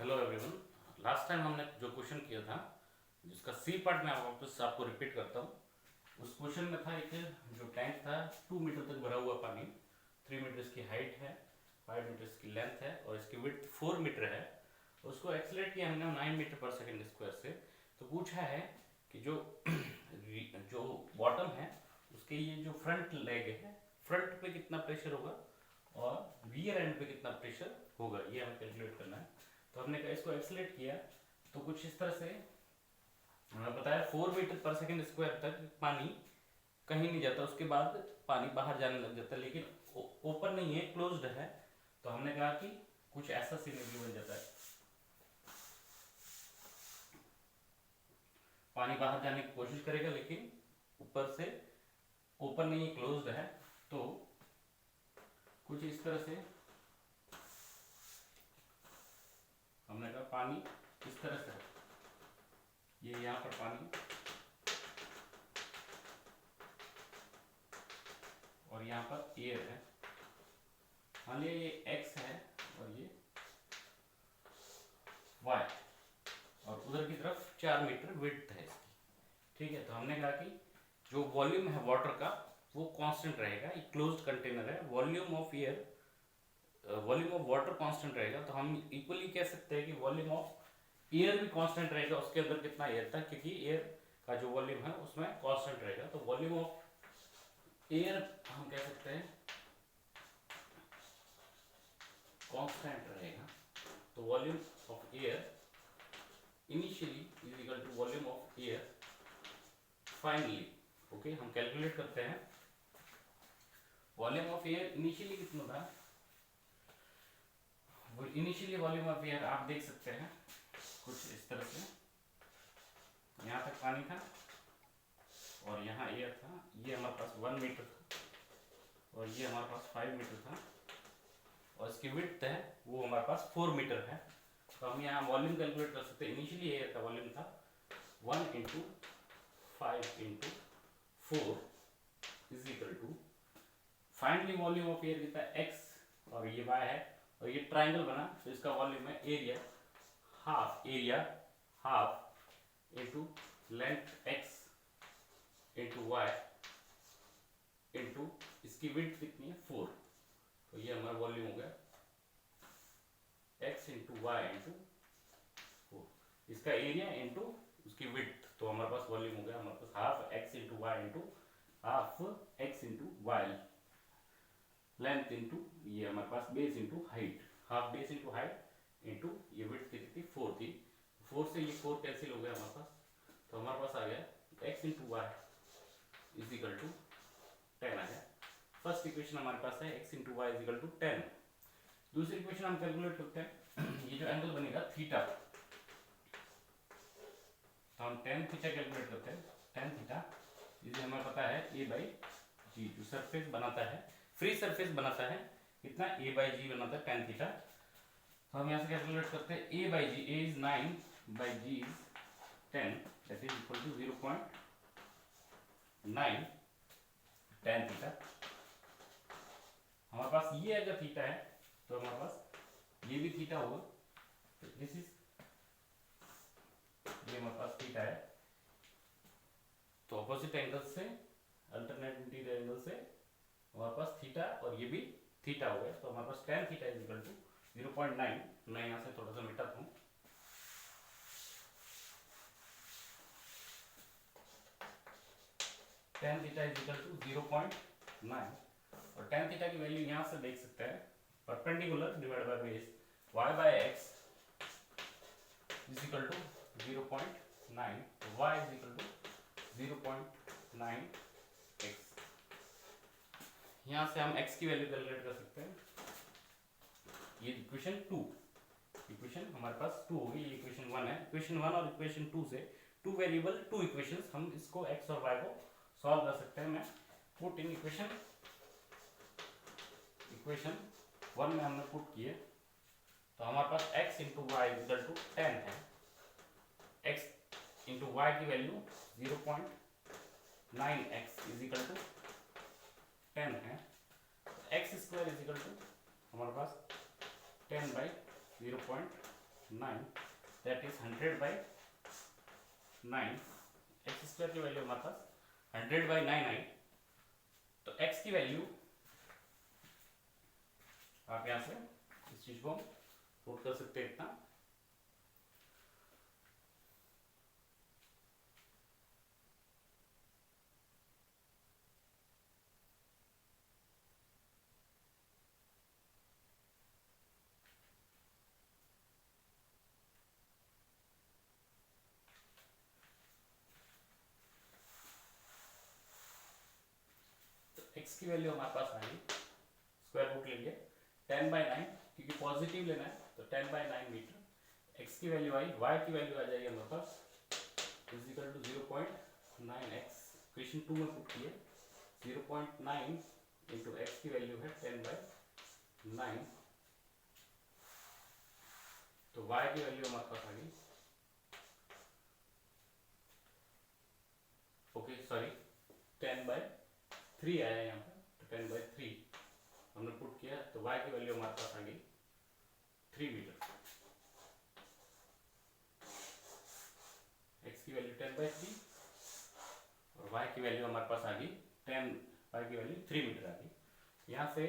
Hello everyone. Last time हमने जो question किया था जिसका सी पार्ट में वापस आपको रिपीट करता हूँ। उस क्वेश्चन में था एक जो टैंक था 2 मीटर तक भरा हुआ पानी, 3 मीटर इसकी हाइट है, 5 मीटर इसकी लेंथ है और इसकी विड्थ 4 मीटर है। उसको एक्सलेट किया हमने 9 मीटर पर सेकेंड स्क्वायर से। तो पूछा है कि जो जो बॉटम है उसके ये जो फ्रंट लेग है, फ्रंट पे कितना प्रेशर होगा और रियर एंड पे कितना प्रेशर होगा, ये हमें कैलकुलेट करना है। तो हमने कहा इसको एक्सलेट किया तो कुछ इस तरह से हमें बताया 4 मीटर पर सेकेंड स्क्वायर तक पानी कहीं नहीं जाता, उसके बाद पानी बाहर जाने लग जाता है, लेकिन ओपन नहीं है, क्लोज्ड है। तो हमने कहा कि कुछ ऐसा सिनेरियो बन जाता है, पानी बाहर जाने की कोशिश करेगा लेकिन ऊपर से ओपन नहीं है, क्लोज्ड है। तो कुछ इस तरह से हमने कहा पानी इस तरह से, ये यहाँ पर पानी और यहाँ पर एयर है, मान लिया ये x है और ये y और उधर की तरफ 4 मीटर विड्थ है इसकी। ठीक है, तो हमने कहा कि जो वॉल्यूम है वाटर का वो कांस्टेंट रहेगा, ये क्लोज्ड कंटेनर है, volume of air volume of water constant रहेगा। तो हम इक्वली कह सकते हैं कि वॉल्यूम ऑफ एयर भी कांस्टेंट रहेगा, उसके अंदर कितना एयर था, क्योंकि एयर का जो वॉल्यूम है उसमें कांस्टेंट रहेगा। तो वॉल्यूम ऑफ एयर हम कह सकते हैं कांस्टेंट रहेगा। तो volume of air initially is equal to volume of air finally. Okay, हम कैलकुलेट करते हैं वॉल्यूम ऑफ एयर इनिशियली कितना था। इनिशियली वॉल्यूम ऑफ एयर आप देख सकते हैं कुछ इस तरह से, यहाँ तक पानी था और यहाँ एयर था, ये हमारे पास 1 मीटर था और ये हमारे पास 5 मीटर था और इसकी विड्थ है वो हमारे पास 4 मीटर है। तो हम यहाँ वॉल्यूम कैलकुलेट कर सकते हैं। इनिशियली एयर का वॉल्यूम था 1 into 5 into 4 is equal to finally volume of air कितना है x और ये y है और ये ट्राइंगल बना तो इसका वॉल्यूम है area half into length x into y into इसकी विड्थ कितनी है 4। तो ये हमारा वॉल्यूम हो गया x इंटू वाई इंटू 4, इसका एरिया इंटू उसकी विड्थ। तो हमारे पास वॉल्यूम हो गया हमारे पास half x into y into half x into y, length into ये हमारे पास base into height, half base into height into ये विड्थ कितनी 4 थी, 4 से ये 4 कैंसिल हो गया हमारे पास। तो हमारे पास आ गया x into Y is equal to 10 आ गया। फर्स्ट इक्वेशन हमारे पास है x into Y is equal to 10। दूसरी इक्वेशन हम कैलकुलेट करते हैं ये जो एंगल बनेगा थीटा, तो हम tan थीटा कैलकुलेट करते हैं। tan थीटा इसे हमें पता है a बाई जी, जो सरफेस बनाता है, फ्री सरफेस बनाता है, कितना a बाई जी बनाता है tan थीटा। तो हम यहाँ से कैलकुलेट करते हैं a by G, a is 9 by g is 10, that is equal to 0.9 tan theta. हमारे पास ये अगर थीटा है तो हमारे पास ये भी थीटा होगा, तो दिस इज ये हमारे पास थीटा है। तो ऑपोजिट एंगल से अल्टरनेटिव एंगल से हमारे पास थीटा और ये भी थीटा हो गया। तो हमारे पास tan theta is equal to 0.9, मैं यहाँ से थोड़ा सा मिटाता हूँ, tan theta is equal to 0.9 और tan थीटा की वैल्यू यहाँ से देख सकते हैं, perpendicular divide by base y by x is equal to 0.9, y is equal to 0.9 x। यहाँ से हम x की वैल्यू कैलकुलेट कर सकते हैं। ये इक्वेशन 2, इक्वेशन हमारे पास 2 होगी, ये इक्वेशन 1 है। इक्वेशन 1 और इक्वेशन 2 से 2 वेरिएबल 2 इक्वेशंस, हम इसको x और y को सॉल्व कर सकते हैं। मैं पुट इन इक्वेशन 1 में हमने पुट किए तो हमारे पास x into Y equal to 10 है, x इंटू वाई की value 0.9x is equal to 10 है, x square is equal to हमारे पास 10 by 0.9 9, that is 100/9। X square की वैल्यू हमारे पास 100/9 आई। तो एक्स की वैल्यू आप यहां से इस चीज को नोट कर सकते हैं इतना। तो एक्स की वैल्यू हमारे पास आएगी, स्क्वायर रूट लेंगे 10/9, क्योंकि पॉजिटिव लेना है तो 10/9 मीटर। एक्स की वैल्यू आई, वाई की वैल्यू आ जाएगी हमारे पास इजिकल टू 0.9x। क्वेश्चन 2 में पुट किए 0.9 इंटू एक्स की वैल्यू है 10/9, तो वाई की वैल्यू हमारे पास आ गई, ओके सॉरी 10/3 आया यहाँ पर, तो 10/3 हमने पुट किया तो y की वैल्यू हमारे पास आ गई 3 मीटर। x की वैल्यू 10/3 और y की वैल्यू हमारे पास आ गई 10, y की वैल्यू 3 मीटर आ गई। यहाँ से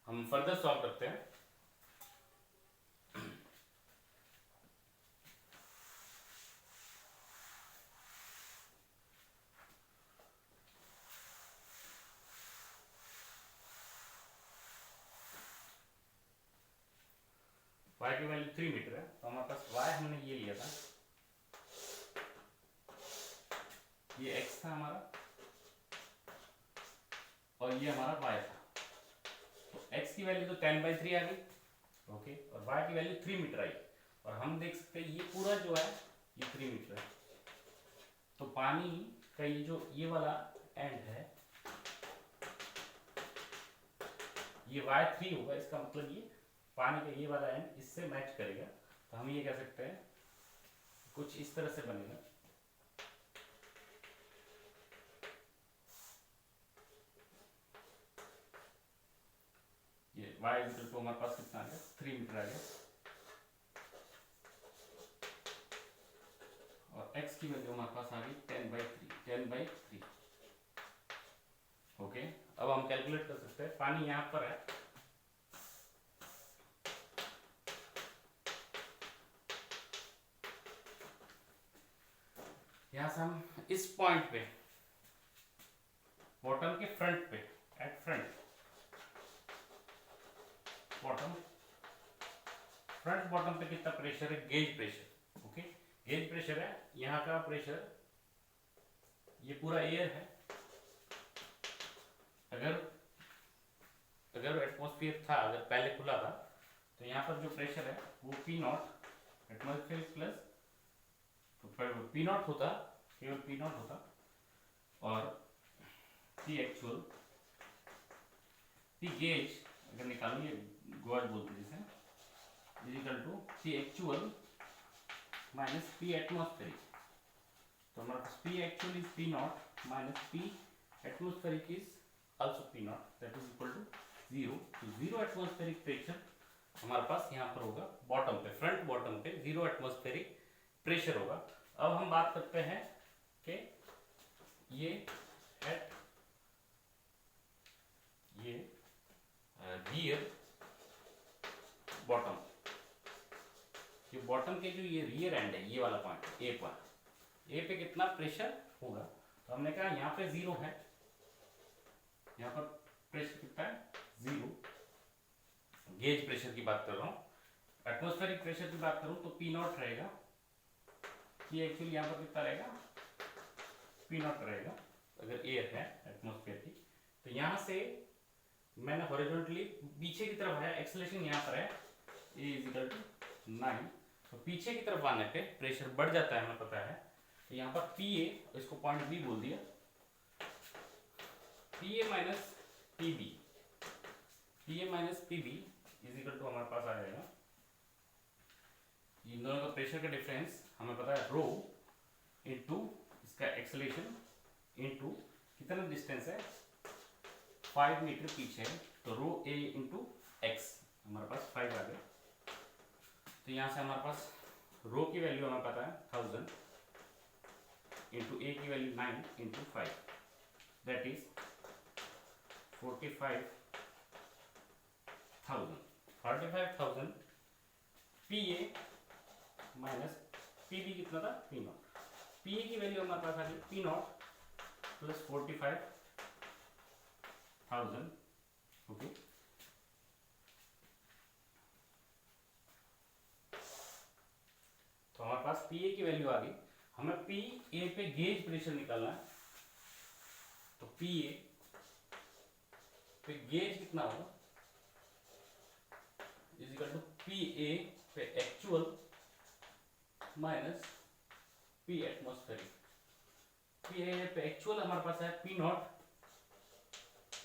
हम फर्दर सॉल्व करते हैं। y की वैल्यू 3 मीटर है, तो हमारे पास y हमने ये लिया था, ये x था हमारा और ये हमारा y था। तो x की वैल्यू तो 10/3 आ गई, ओके, और y की वैल्यू 3 मीटर आई। और हम देख सकते हैं ये पूरा जो है ये 3 मीटर है, तो पानी का ये जो ये वाला एंड है ये y3 होगा, इसका मतलब ये पानी का ये वाला एंड इससे मैच करेगा। तो हम ये कह सकते हैं कुछ इस तरह से बनेगा। ये y इक्वल टू हमारे पास कितना आ गया, 3 मीटर आ गया, और x की वैल्यू हमारे पास आ गई 10/3। ओके, अब हम कैलकुलेट कर सकते हैं। पानी यहाँ पर है, यहाँ से हम इस पॉइंट पे बॉटम के फ्रंट पे, at front bottom, front bottom पे कितना प्रेशर है, gauge pressure, okay, gauge pressure है। यहाँ का प्रेशर ये पूरा एयर है, अगर एटमॉस्फेयर था, अगर पहले खुला था, तो यहाँ पर जो प्रेशर है वो P0 एटमॉस्फेयर प्लस, तो P0 होता, केवल P0 होता, और P एक्चुअल, P गेज अगर निकालो, ये गॉज बोलते हैं जिसे, is equal to P actual minus P atmospheric. तो हमारे पास P actual is P0 minus P atmospheric is also P0, that is equal to 0। तो 0 एटमॉस्फेरिक प्रेशर हमारे पास यहाँ पर होगा बॉटम पे, फ्रंट बॉटम पे 0 एटमॉस्फेरिक प्रेशर होगा। अब हम बात करते हैं कि ये एट ये रियर बॉटम, ये बॉटम के जो ये रियर एंड है, ये वाला पॉइंट ए पर, ए पे कितना प्रेशर होगा। तो हमने कहा यहाँ पे 0 है, यहाँ पर प्रेशर कितना है 0, गेज प्रेशर की बात कर रहा हूँ। एटमॉस्फेरिक प्रेशर की बात करूँ तो P0 रहेगा, ये एक्चुअली यहाँ पर कितना रहेगा P0 रहेगा, अगर एयर है एटमॉस्फेयर की। तो यहाँ से मैंने हॉरिजॉन्टली पीछे की तरफ है, एक्सेलरेशन यहाँ पर है A इक्वल टू 9, तो पीछे की तरफ आने पे प्रेशर बढ़ जाता है, हमें पता है। तो यहाँ पर PA, इसको पॉइंट B बोल दिया, PA minus PB, PA minus PB is equal to हमारे पास आ जाएगा, इन दोनों का प्रेशर का डिफरेंस हमें पता है, रो इनटू इसका एक्सेलरेशन इनटू कितना डिस्टेंस है 5 मीटर पीछे है, तो रो A इंटू एक्स हमारे पास 5 आ गया, तो यहाँ से हमारे पास रो की वैल्यू हमें पता है 1000 इंटू ए की वैल्यू 9 into 5 that is 45,000 P A minus P B कितना था पी नॉट। पी ए की वैल्यू हमारे पास आ गई पी नॉट प्लस 45,000 ओके। तो हमारे पास पी ए की वैल्यू आ गई। हमें पी ए पे गेज प्रेशर निकालना है। तो पी ए पे गेज कितना होगा is equal to P A P actual minus P atmospheric. P A P actual हमारे पास है P naught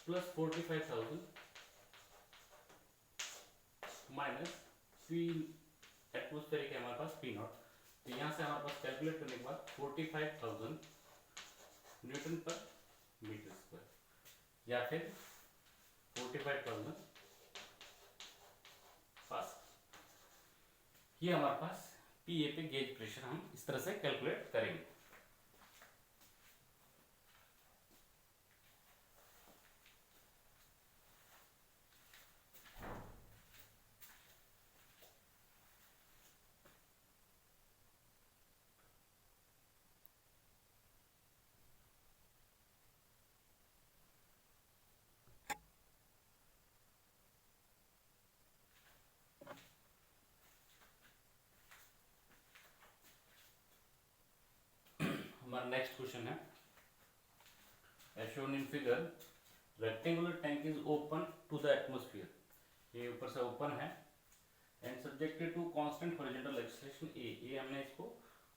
plus 45,000 minus P atmospheric है हमारे पास पी नॉट। तो यहाँ से हमारे पास कैलकुलेट करने के बाद 45,000 न्यूटन पर मीटर स्क्वायर या फिर 45,000 पास। ये हमारे पास पी ए पे गेज प्रेशर हम इस तरह से कैलकुलेट करेंगे। हमारा नेक्स्ट क्वेश्चन है as shown in figure rectangular tank is open to the atmosphere। ये ऊपर से ओपन है and subjected to constant horizontal acceleration A. ये हमने इसको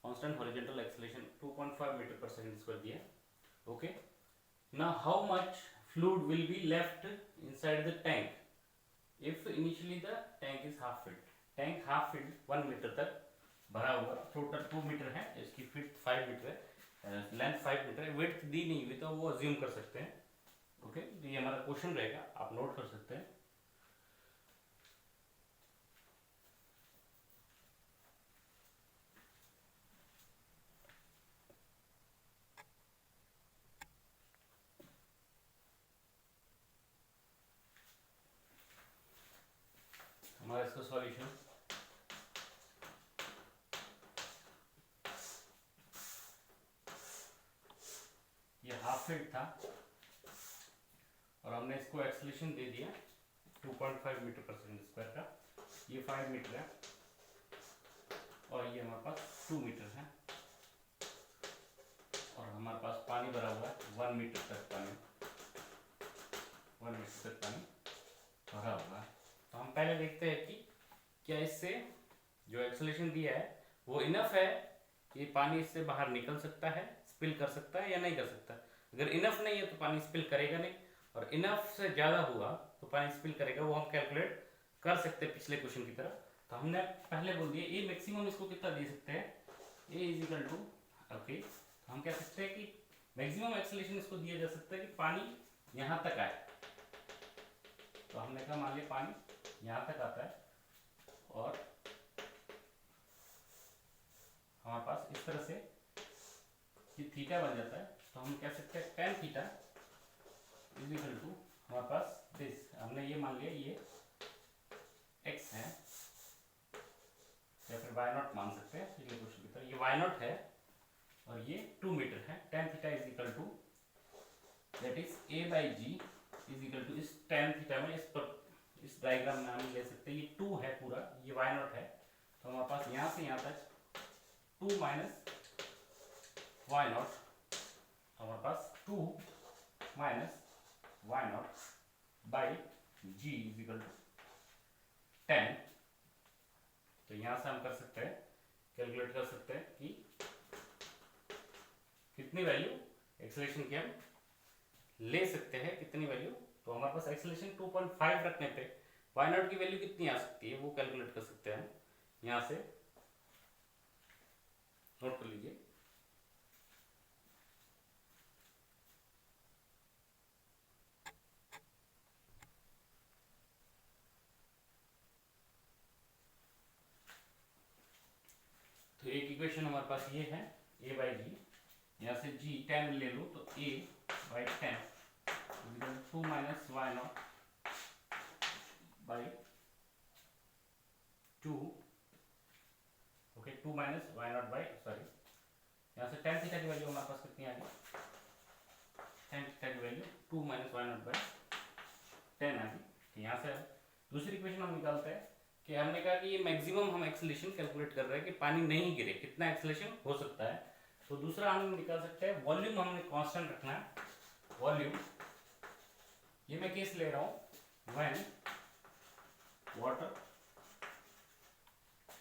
कांस्टेंट हॉरिजॉन्टल एक्सेलरेशन 2.5 मीटर पर सेकंड स्क्वायर दिया। Okay now how much fluid will be left inside the tank if initially the tank is half filled. Tank half filled 1 metre तक भरा हुआ, total 2 metre है, इसकी फिट 5 मीटर है, length 5 metre है, विड्थ दी नहीं हुई तो वो अज्यूम कर सकते हैं। ओके तो ये हमारा क्वेश्चन रहेगा, आप नोट कर सकते हैं। हमारा इसका सॉल्यूशन ये हाफ फीट था और हमने इसको एक्सेलरेशन दे दिया 2.5 मीटर पर सेकंड स्क्वायर का। ये 5 मीटर है और ये हमारे पास 2 मीटर है और हमारे पास पानी भरा हुआ है 1 मीटर तक पानी, 1 मीटर तक पानी भरा हुआ है। तो हम पहले देखते हैं कि क्या इससे जो एक्सेलरेशन दिया है वो इनफ है कि पानी इससे बाहर निकल सकता है, स्पिल कर सकता है या नहीं कर सकता। अगर इनफ नहीं है तो पानी स्पिल करेगा नहीं, और इनफ से ज़्यादा हुआ तो पानी स्पिल करेगा। वो हम कैलकुलेट कर सकते हैं पिछले क्वेश्चन की तरह। तो हमने पहले बोल दिया ए मैक्सिमम इसको कितना दे सकते हैं, ए इज इक्वल टू ओके। तो हम कह सकते हैं कि मैक्सिमम एक्सेलरेशन इसको दिया जा सकता है कि पानी यहाँ तक आए। तो हमने कहा मान लिया पानी यहाँ तक आता है और हमारे पास इस तरह से ये थीटा बन जाता है। तो हम कह सकते हैं tan theta is equal to हमारे पास दिस, हमने ये मान लिया ये x है या फिर y नॉट मान सकते हैं पिछले क्वेश्चन की तरह। ये y नॉट है और ये 2 मीटर है। tan theta is equal to that is a by ji is equal to इस tan थीटा में इस डायग्राम में हम ले सकते हैं ये 2 है पूरा, ये y नॉट है। तो हमारे पास यहाँ से यहाँ तक 2 माइनस y नॉट, हमारे पास 2 minus y naught by ji is equal to 10। तो यहाँ से हम कर सकते हैं, कैलकुलेट कर सकते हैं कि कितनी वैल्यू एक्सेलरेशन की हम ले सकते हैं, कितनी वैल्यू। तो हमारे पास एक्सेलरेशन 2.5 रखने पे y नॉट की वैल्यू कितनी आ सकती है वो कैलकुलेट कर सकते हैं हम। यहाँ से नोट कर लीजिए। इक्वेशन हमारे पास ये है a बाई जी, यहाँ से g 10 ले लो तो a by 10 2 minus Y naught by 2, okay 2 minus Y naught by sorry, यहाँ से tan थीटा की वैल्यू हमारे पास कितनी आ गई, tan थीटा की वैल्यू 2 माइनस वाई नॉट बाई 10 आ गई। यहाँ से दूसरी इक्वेशन हम निकालते हैं कि हमने कहा कि ये मैक्सिमम हम एक्सेलेरेशन कैलकुलेट कर रहे हैं कि पानी नहीं गिरे, कितना एक्सेलेरेशन हो सकता है। तो दूसरा हम निकाल सकते हैं वॉल्यूम, हमने कांस्टेंट रखना है वॉल्यूम। ये मैं केस ले रहा हूं when water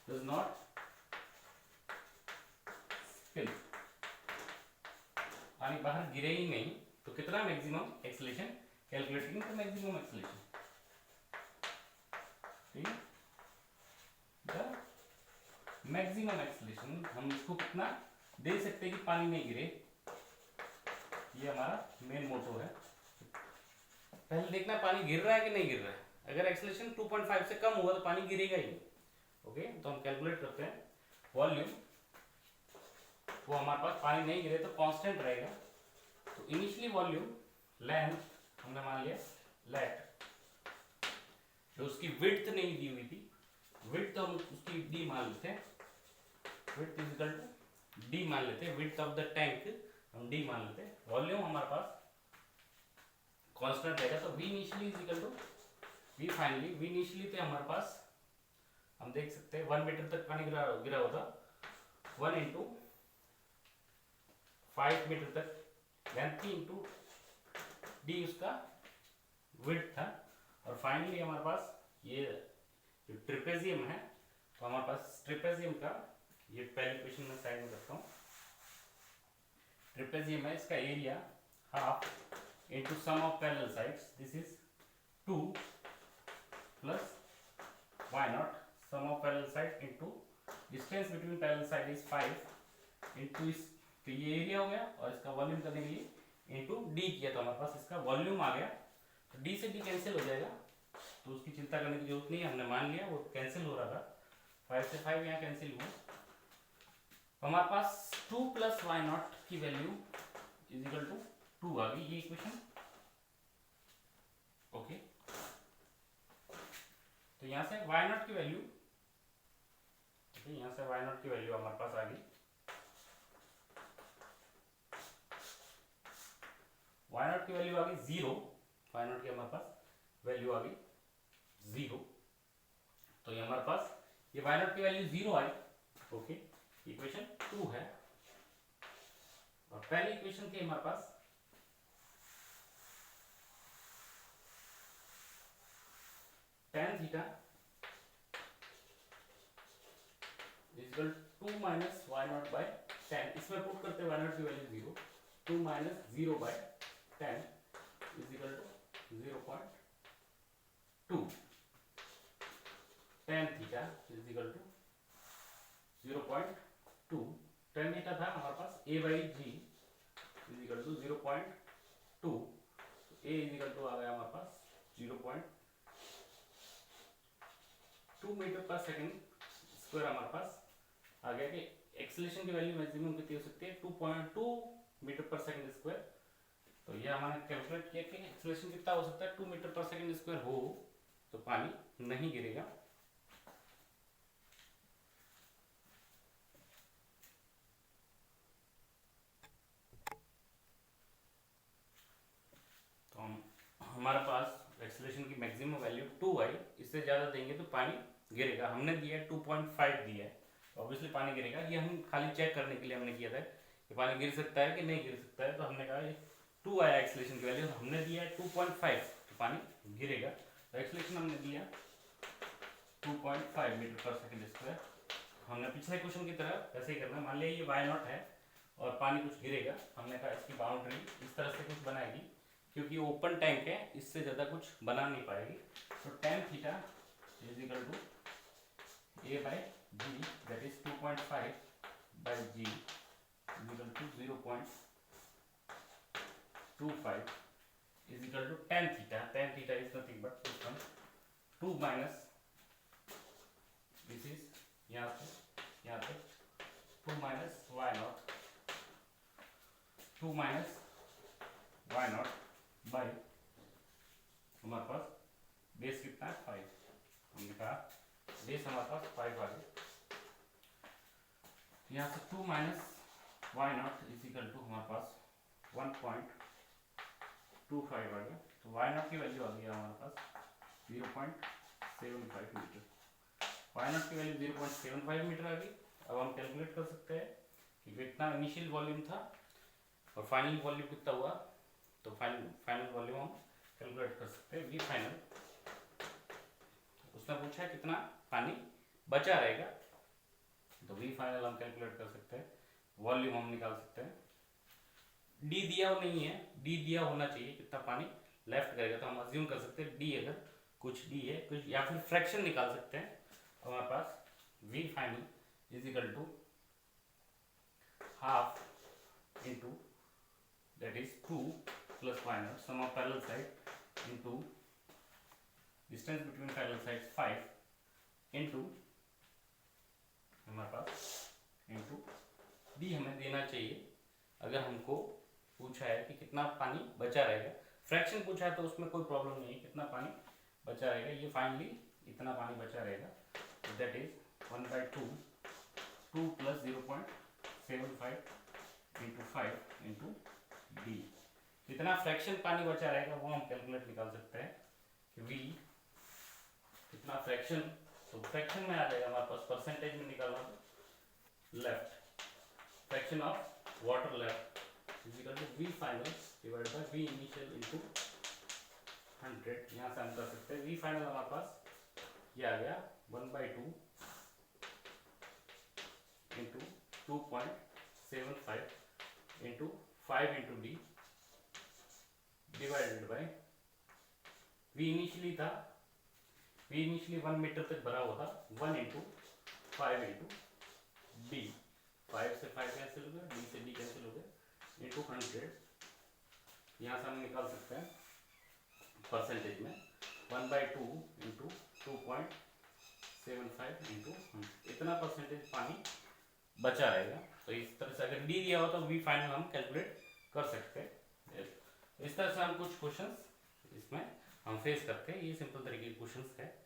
does not spill, पानी बाहर गिरे ही नहीं तो कितना maximum acceleration calculating the maximum acceleration, ठीक है। मैक्सिमम एक्सेलेरेशन हम इसको कितना दे सकते हैं कि पानी नहीं गिरे, ये हमारा मेन मोटो है। पहले देखना पानी गिर रहा है कि नहीं गिर रहा है, अगर एक्सेलेरेशन 2.5 से कम हुआ तो पानी गिरेगा ही, ओके। तो हम कैलकुलेट करते हैं वॉल्यूम, वो हमारे पास पानी नहीं गिरे तो कांस्टेंट रहेगा। तो इनिशियली वॉल्यूम लेंथ हमने मान लिया लेट, जो उसकी विड्थ नहीं दी हुई थी, विड्थ हम उसकी डी मान लेते हैं, width is equal to D मान लेते हैं, विड्थ ऑफ द टैंक हम डी मान लेते हैं। वॉल्यूम हमारे पास कांस्टेंट रहेगा, तो V initially is equal to V finally, V initially थे हमारे पास, हम देख सकते हैं 1 मीटर तक पानी गिरा होता, 1 इंटू 5 मीटर तक लेंथ इंटू डी उसका विड्थ था। और फाइनली हमारे पास ये जो ट्रिपेजियम है, तो हमारे पास ट्रिपेजियम का ये पहली क्वेश्चन में साइड में रखता हूँ। ट्रिपेजियम है, इसका area half into sum of parallel sides, this is 2 plus Y naught sum of parallel side into distance between parallel side is 5 into इस, तो ये एरिया हो गया और इसका वॉल्यूम करने के लिए इंटू डी किया तो हमारे पास इसका वॉल्यूम आ गया। तो डी से डी कैंसिल हो जाएगा, तो उसकी चिंता करने की जरूरत नहीं है, हमने मान लिया वो कैंसिल हो रहा था, 5 से 5 यहाँ कैंसिल हुआ। हमारे पास 2 प्लस वाई नॉट की वैल्यू इज इक्वल टू 2 आ गई, ये इक्वेशन, ओके। तो यहाँ से वाई नॉट की वैल्यू, यहाँ से वाई नॉट की वैल्यू हमारे पास आ गई, वाई नॉट की वैल्यू आ गई 0, वाई नॉट की हमारे पास वैल्यू आ गई 0। तो ये हमारे पास ये वाई नॉट की वैल्यू 0 आई, ओके। इक्वेशन 2 है। और पहली इक्वेशन थी हमारे पास tan theta equal 2 minus Y naught by 10, इसमें पुट करते हैं वाई नॉट की value 0, 2 minus 0 by 10 is equal to 0.2, tan theta is equal to 0.2, tan theta था हमारे पास a by ji is equal to 0.2, a is equal to आ गया हमारे पास 0.2 metre पर सेकंड स्क्वायर। हमारे पास आ गया कि एक्सेलेरेशन की वैल्यू मैक्सिमम कितनी हो सकती है, 2.2 मीटर पर सेकंड स्क्वायर। तो ये हमारे कैलकुलेट किया कि एक्सेलेरेशन कितना हो सकता है, 2 मीटर पर सेकंड स्क्वायर हो तो पानी नहीं गिरेगा। तो हमारे पास एक्सेलेरेशन की मैक्सिमम वैल्यू 2 आई, इससे ज़्यादा देंगे तो पानी गिरेगा। हमने दिया है 2.5 दिया है, ऑब्वियसली पानी गिरेगा। ये हम खाली चेक करने के लिए हमने किया था कि पानी गिर सकता है कि नहीं गिर सकता है, तो हमने कहा ये 2 आया एक्सेलेरेशन की वैल्यू, हमने दिया है 2.5 तो पानी गिरेगा। तो एक्सेलेरेशन हमने दिया 2.5 मीटर पर सेकंड स्क्वायर। हमने पिछले क्वेश्चन की तरह ऐसे ही करना, मान लिया ये वाई नॉट है और पानी कुछ गिरेगा, हमने कहा इसकी बाउंड्री इस तरह से कुछ बनाएगी, क्योंकि ओपन टैंक है इससे ज़्यादा कुछ बना नहीं पाएगी। तो tan theta is equal to a by g, that is 2.5 by ji is equal to 0.25 is equal to tan theta. tan theta is nothing but this one 2 minus this is यहाँ से 2 minus Y naught, 2 minus Y naught by हमारे पास base कितना है 5, हमने कहा base हमारे पास 5 आ गया। यहाँ से 2 minus Y naught is equal to हमारे पास 1.25 आ गया। तो वाई नॉट की वैल्यू आ गई हमारे पास 0.75 मीटर। वाई नॉट की वैल्यू 0.75 मीटर आ गई। अब हम कैलकुलेट कर सकते हैं कि कितना इनिशियल वॉल्यूम था और फाइनल वॉल्यूम कितना हुआ। तो फाइनल वॉल्यूम हम कैलकुलेट कर सकते हैं। वी फाइनल, उसने पूछा है कितना पानी बचा रहेगा, तो वी फाइनल हम कैलकुलेट कर सकते हैं। वॉल्यूम हम निकाल सकते हैं। डी दिया हो नहीं है, डी दिया होना चाहिए कितना पानी लेफ्ट करेगा, तो हम अज्यूम कर सकते हैं डी, अगर कुछ डी है कुछ, या फिर फ्रैक्शन निकाल सकते हैं। तो हमारे पास V final is equal to half into that is 2 plus y naught sum of parallel side into distance between parallel sides 5 into हमारे पास into d हमें देना चाहिए अगर हमको पूछा है कि कितना पानी बचा रहेगा। फ्रैक्शन पूछा है तो उसमें कोई प्रॉब्लम नहीं है, कितना पानी बचा रहेगा, ये फाइनली इतना पानी बचा रहेगा। तो that is 1/2 2 plus 0.75 into 5 into D. कितना फ्रैक्शन पानी बचा रहेगा वो हम कैलकुलेट निकाल सकते हैं कि वी कितना फ्रैक्शन, तो फ्रैक्शन में आ जाएगा हमारे पास, परसेंटेज में निकालना तो left, fraction of water left is equal to V final divide by V initial into 100। यहाँ से हम कर सकते हैं वी फाइनल हमारे पास ये आ गया 1/2 into 2.75 into 5 into D divided by V initially था, वी इनिशियली 1 मीटर तक भरा हुआ था, 1 इंटू 5 इंटू डी, 5 से 5 कैंसिल हो गया, डी से डी कैंसिल हो गया, इंटू 100। यहाँ से हम निकाल सकते हैं परसेंटेज में 1/2 इंटू 2.75 इंटू 100, इतना परसेंटेज पानी बचा रहेगा। तो इस तरह से अगर डी दिया हो तो वी फाइनल हम कैलकुलेट कर सकते हैं। इस तरह से हम कुछ क्वेश्चंस इसमें हम फेस करते हैं। ये सिंपल तरीके के क्वेश्चंस है।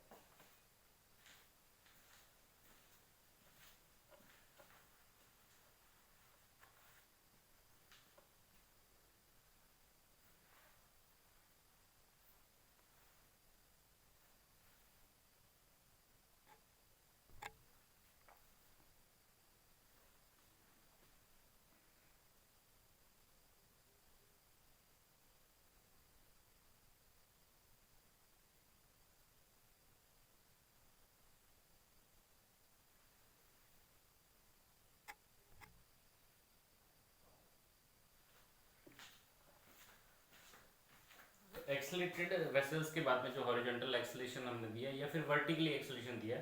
एक्सेलरेटेड वेसल्स के बाद में जो हॉरिजॉन्टल एक्सेलरेशन हमने दिया या फिर वर्टिकली एक्सेलरेशन दिया,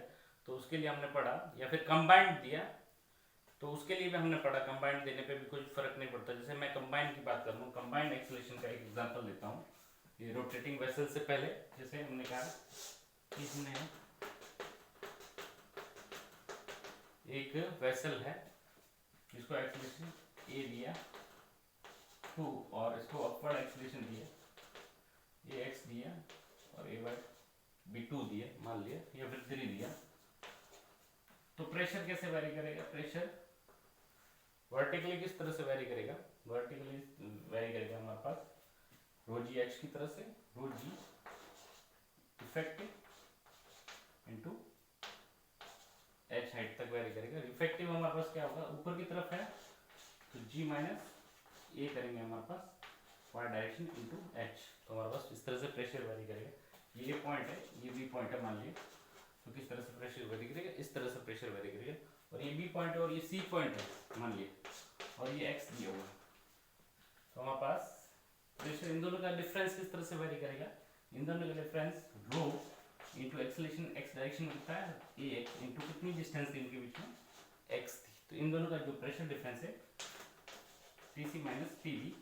तो उसके लिए हमने पढ़ा, या फिर कंबाइंड दिया तो उसके लिए भी हमने पढ़ा। कंबाइंड देने पे भी कोई फर्क नहीं पड़ता। जैसे मैं कंबाइंड की बात कर रहा हूँ, कंबाइंड एक्सेलरेशन का एक एग्जांपल देता हूँ। ये रोटेटिंग वेसल से पहले जैसे हमने कहा इसमें एक वेसल है, इसको एक्सेलरेशन ए दिया 2 और इसको अपवर्ड एक्सेलरेशन दिया ये x दिया और a/b2 दिया मान लिया, या फिर 3 दिया। तो प्रेशर कैसे वेरी करेगा? प्रेशर वर्टिकली किस तरह से वेरी करेगा? वर्टिकली वेरी करेगा हमारे पास रो जी एच की तरह से, रो जी इफेक्टिव इंटू एच हाइट तक वेरी करेगा। इफेक्टिव हमारे पास क्या होगा, ऊपर की तरफ है तो जी माइनस ए करेंगे हमारे पास वाई डायरेक्शन इंटू एच। तो हमारे पास इस तरह से प्रेशर वेरी करेगा। ये पॉइंट है, ये बी पॉइंट है मान लिया, तो किस तरह से प्रेशर वेरी करेगा? इस तरह से प्रेशर वेरी करेगा। और ये बी पॉइंट है और ये सी पॉइंट है मान लिया, और ये एक्स दिया हुआ। तो हमारे पास प्रेशर, इन दोनों का डिफरेंस किस तरह से वेरी करेगा? इन दोनों का difference rho into acceleration x direction कितना है ए एक्स इंटू कितनी डिस्टेंस थी इनके बीच में एक्स थी। तो इन दोनों का जो प्रेशर डिफरेंस है T C minus T B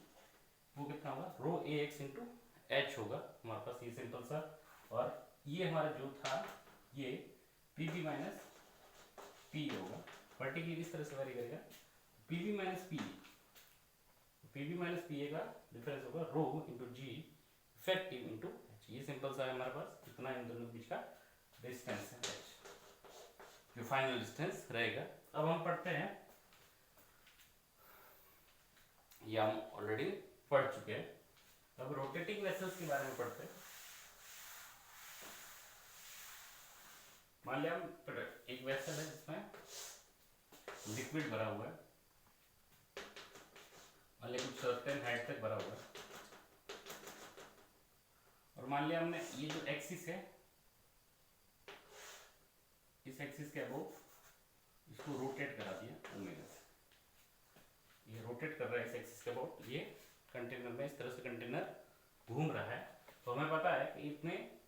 वो कितना होगा? Rho a x into h होगा हमारे पास, ये सिंपल सा। और ये हमारा जो था ये पी बी माइनस पी होगा, पर्टिकुलर इस तरह से वेरी करेगा, PV minus P, PV minus P का डिफरेंस होगा रो इंटू जी इफेक्टिव इंटू एच। ये सिंपल सा है हमारे पास, इतना इन दोनों के बीच का डिस्टेंस है एच, जो फाइनल डिस्टेंस रहेगा। अब हम पढ़ते हैं, ये हम ऑलरेडी पढ़ चुके हैं। अब रोटेटिंग वेसल्स के बारे में पढ़ते हैं। मान लिया हम एक वेसल है जिसमें लिक्विड भरा हुआ है, मान लिया कुछ सर्टेन हाइट तक भरा हुआ है, और मान लिया हमने ये जो एक्सिस है, इस एक्सिस के अबोव इसको रोटेट करा दिया ओमेगा से, ये रोटेट कर रहा है इस एक्सिस के अबोव, ये कंटेनर में इस तरह से कंटेनर घूम रहा है। तो हमें पता है कि इसमें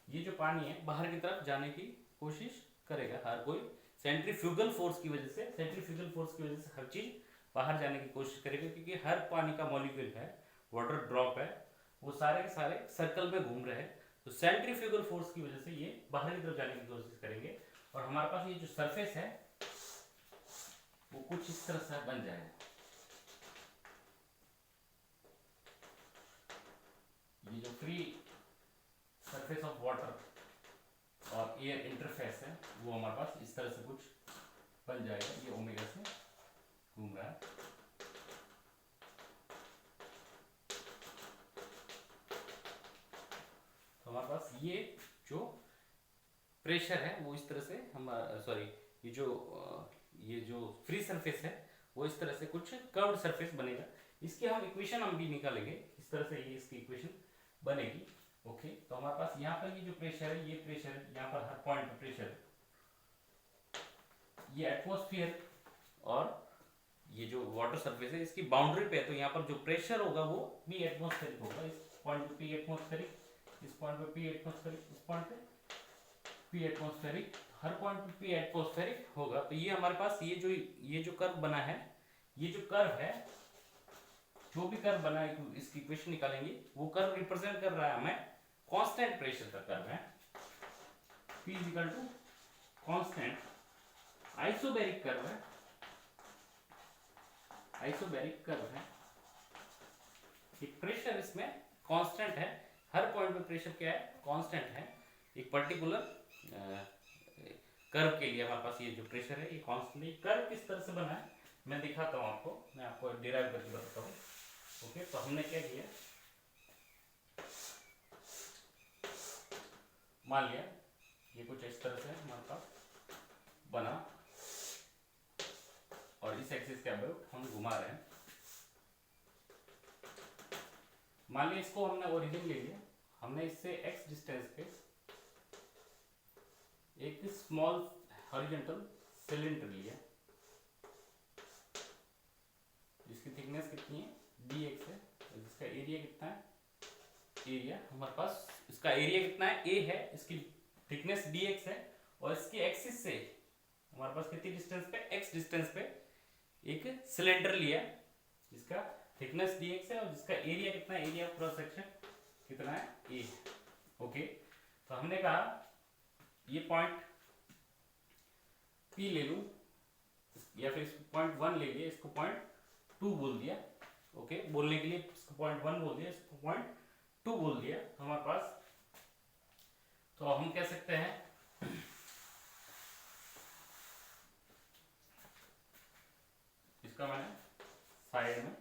ये जो पानी है बाहर की तरफ जाने की कोशिश करेगा हर कोई, सेंट्रीफ्यूगल फोर्स की वजह से, सेंट्रीफ्यूगल फोर्स की वजह से हर चीज बाहर जाने की कोशिश करेगा, क्योंकि हर पानी का मॉलिक्यूल है, वाटर ड्रॉप है, वो सारे के सारे सर्कल में घूम रहे हैं, तो सेंट्रीफ्यूगल फोर्स की वजह से ये बाहर की तरफ जाने की कोशिश करेंगे, और हमारे पास ये जो सरफेस है वो कुछ इस तरह से बन जाएगा। ये जो फ्री सरफेस ऑफ वाटर और एयर इंटरफेस है वो हमारे पास इस तरह से कुछ बन जाएगा, ये ओमेगा से घूम रहा है। तो हमारे पास ये जो प्रेशर है वो इस तरह से हम सॉरी ये जो फ्री सरफेस है वो इस तरह से कुछ कर्व्ड सरफेस बनेगा। इसकी हम इक्वेशन हम भी निकालेंगे, इस तरह से ये इसकी इक्वेशन बनेगी। ओके, तो हमारे पास यहाँ पर ये जो प्रेशर है, ये प्रेशर यहाँ पर हर पॉइंट पर प्रेशर है, ये एटमॉस्फेयर और ये जो वाटर सरफेस है इसकी बाउंड्री पे है, तो यहाँ पर जो प्रेशर होगा वो भी एटमॉस्फेरिक होगा। इस पॉइंट पे पी एटमॉस्फेरिक, इस पॉइंट पे पी एटमॉस्फेरिक, इस पॉइंट पे पी एटमॉस्फेरिक, हर पॉइंट पे पी एटमॉस्फेरिक होगा। तो ये हमारे पास ये जो कर्व बना है, ये जो कर्व है, जो भी कर्व बना है इसकी इक्वेशन निकालेंगे, वो कर्व रिप्रेजेंट कर रहा है हमें कांस्टेंट प्रेशर का कर्व है, P equal to constant isobaric curve है, आइसोबैरिक कर्व है। एक प्रेशर इसमें कांस्टेंट है, हर पॉइंट पे प्रेशर क्या है, कांस्टेंट है। एक पर्टिकुलर कर्व के लिए हमारे पास ये जो प्रेशर है ये कांस्टेंट है। कर्व किस तरह से बना है मैं दिखाता हूँ आपको, मैं आपको डिराइव करके बताता हूँ। ओके, तो हमने क्या किया, मान लिया ये कुछ इस तरह से हमारे पास बना, और इस एक्सिस के अबाउट हम घुमा रहे हैं। मान लिया इसको हमने ओरिजिन ले लिया, हमने इससे x डिस्टेंस पे एक स्मॉल हॉरिजॉन्टल सिलेंडर लिया, जिसकी थिकनेस कितनी है dx है, जिसका एरिया कितना है, एरिया हमारे पास इसका एरिया कितना है a है, इसकी थिकनेस dx है, और इसकी एक्सिस से हमारे पास कितनी डिस्टेंस पे, x डिस्टेंस पे एक सिलेंडर लिया जिसका थिकनेस dx है और जिसका एरिया कितना है, एरिया ऑफ क्रॉस सेक्शन कितना है, a। ओके, तो हमने कहा ये पॉइंट P ले लूं, या फिर इसको पॉइंट 1 ले लिया, इसको पॉइंट 2 बोल दिया। ओके, बोलने के लिए इसको पॉइंट 1 बोल दिया, इसको पॉइंट 2 बोल दिया हमारे पास। तो हम कह सकते हैं इसका मैंने साइड में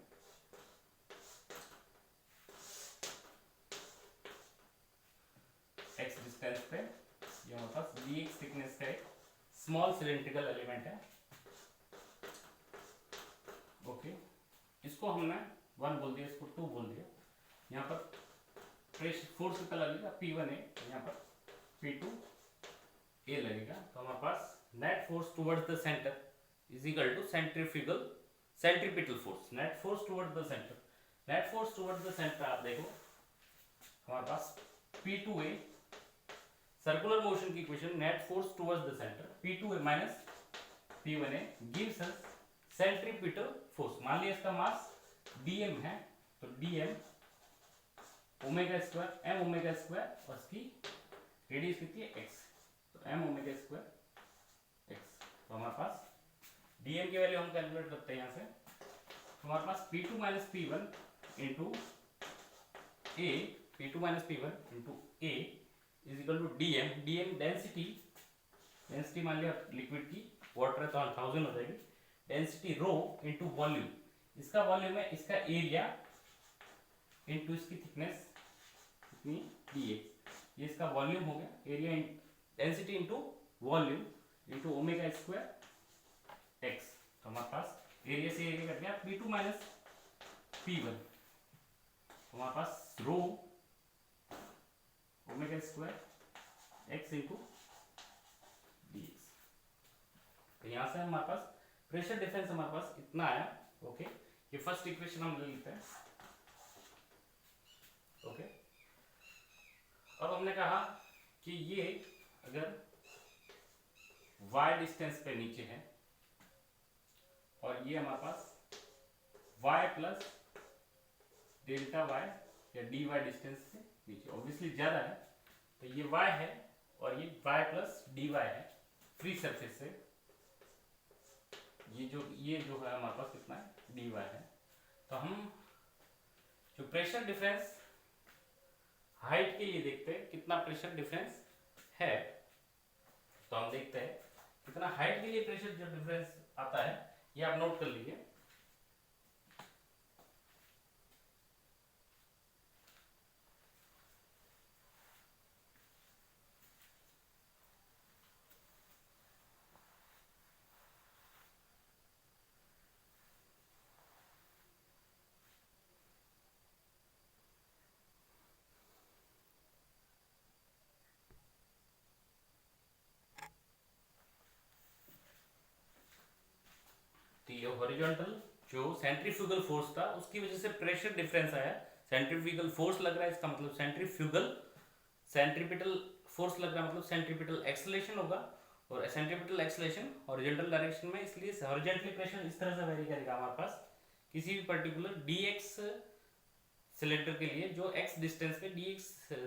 x डिस्टेंस पे ये हमारे पास dx थिकनेस का एक स्मॉल सिलेंड्रिकल एलिमेंट है। ओके, इसको हमने 1 बोल दिया, इसको 2 बोल दिया। यहाँ पर प्रेशर फोर्स कितना लगेगा, P1 है, यहाँ पर P2 A लगेगा। तो हमारे पास net force towards the centre is equal to centripetal force, net force towards the centre, net force towards the centre. आप देखो हमारे पास P2A सर्कुलर मोशन की equation, net force towards the centre P2A minus P1A gives us centripetal force. मान लिया इसका mass dm है, तो dm omega square m omega square, और इसकी रेडियस कितनी है x, तो m ओमेगा स्क्वायर x। तो हमारे पास dm की वैल्यू हम कैलकुलेट करते हैं यहाँ से, तो हमारे पास p2 minus P one into a, p2 minus P one into a is equal to dm, dm density, density मान लिया लिक्विड की, वाटर है तो 1000 हो जाएगी, डेंसिटी रो इंटू वॉल्यूम, इसका वॉल्यूम है, इसका एरिया इंटू इसकी थिकनेस कितनी dx, ये इसका वॉल्यूम हो गया, area density into volume into omega square x. तो हमारे पास एरिया से एरिया कट गया, p2 माइनस p1, तो हमारे पास rho omega square x into dx। तो यहां से हमारे पास प्रेशर डिफरेंस हमारे पास इतना आया। ओके, ये फर्स्ट इक्वेशन हम ले लेते हैं। ओके, अब हमने कहा कि ये अगर y डिस्टेंस पे नीचे है और ये हमारे पास y प्लस डेल्टा y या dy डिस्टेंस से नीचे, ऑब्वियसली ज्यादा है, तो ये y है और ये y प्लस dy है फ्री सरफेस से, ये जो है हमारे पास कितना है dy है। तो हम जो प्रेशर डिफरेंस हाइट के लिए देखते हैं कितना प्रेशर डिफरेंस है, तो हम देखते हैं कितना हाइट के लिए प्रेशर जो डिफरेंस आता है, ये आप नोट कर लीजिए। तो ये हॉरिजॉन्टल जो सेंट्रीफ्यूगल फोर्स था उसकी वजह से प्रेशर डिफरेंस आया, सेंट्रीफ्यूगल फोर्स लग रहा है, इसका मतलब सेंट्रीपिटल फोर्स लग रहा है, मतलब सेंट्रीपिटल एक्सेलरेशन होगा, और सेंट्रीपिटल एक्सेलरेशन हॉरिजॉन्टल डायरेक्शन में, इसलिए हॉरिजॉन्टली प्रेशर इस तरह से वेरी करेगा हमारे पास किसी भी पर्टिकुलर dx सिलेंडर के लिए, जो x डिस्टेंस पे dx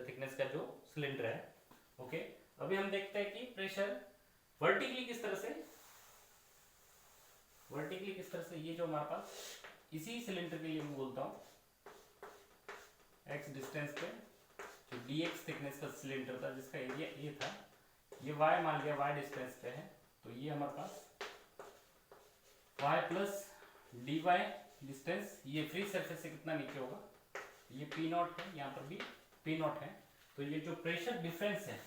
थिकनेस का जो सिलेंडर है। ओके, अभी हम देखते हैं कि प्रेशर वर्टिकली किस तरह से, ये जो हमारे पास इसी सिलेंडर के लिए मैं बोलता हूँ x डिस्टेंस पे जो dx थिकनेस का सिलेंडर था जिसका एरिया a था, ये y मान लिया y डिस्टेंस पे है, तो ये हमारे पास y प्लस dy डिस्टेंस, ये फ्री सरफेस से कितना नीचे होगा, ये P नॉट है, यहाँ पर भी P नॉट है, तो ये जो प्रेशर डिफरेंस है,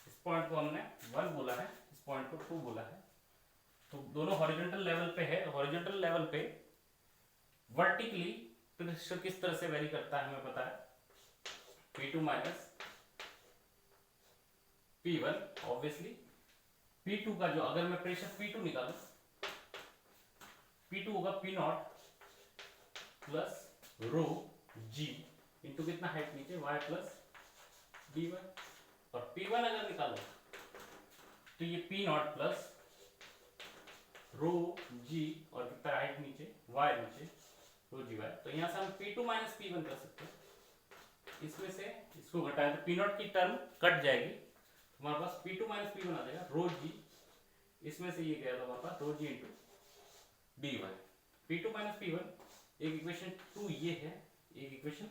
इस पॉइंट को हमने 1 बोला है, इस पॉइंट को 2 बोला है, तो दोनों हॉरिजॉन्टल लेवल पे है। हॉरिजॉन्टल लेवल पे वर्टिकली प्रेशर किस तरह से वेरी करता है हमें पता है, P2 minus P1, obviously P2 का जो, अगर मैं प्रेशर P2 निकालूं, P2 होगा P not plus row G into कितना हाइट नीचे y प्लस dy, और P1 अगर निकालो तो ये P not plus row G और कितना हाइट नीचे y नीचे रो G y, तो यहाँ से हम P2 माइनस P1 कर सकते हैं, इसमें से इसको घटाएं तो P नॉट की टर्म कट जाएगी, हमारे पास P2 माइनस P1 आ जाएगा रो G, इसमें से ये गया तो हमारे पास रो G into dy, P2 minus P1, एक इक्वेशन 2 ये है, एक इक्वेशन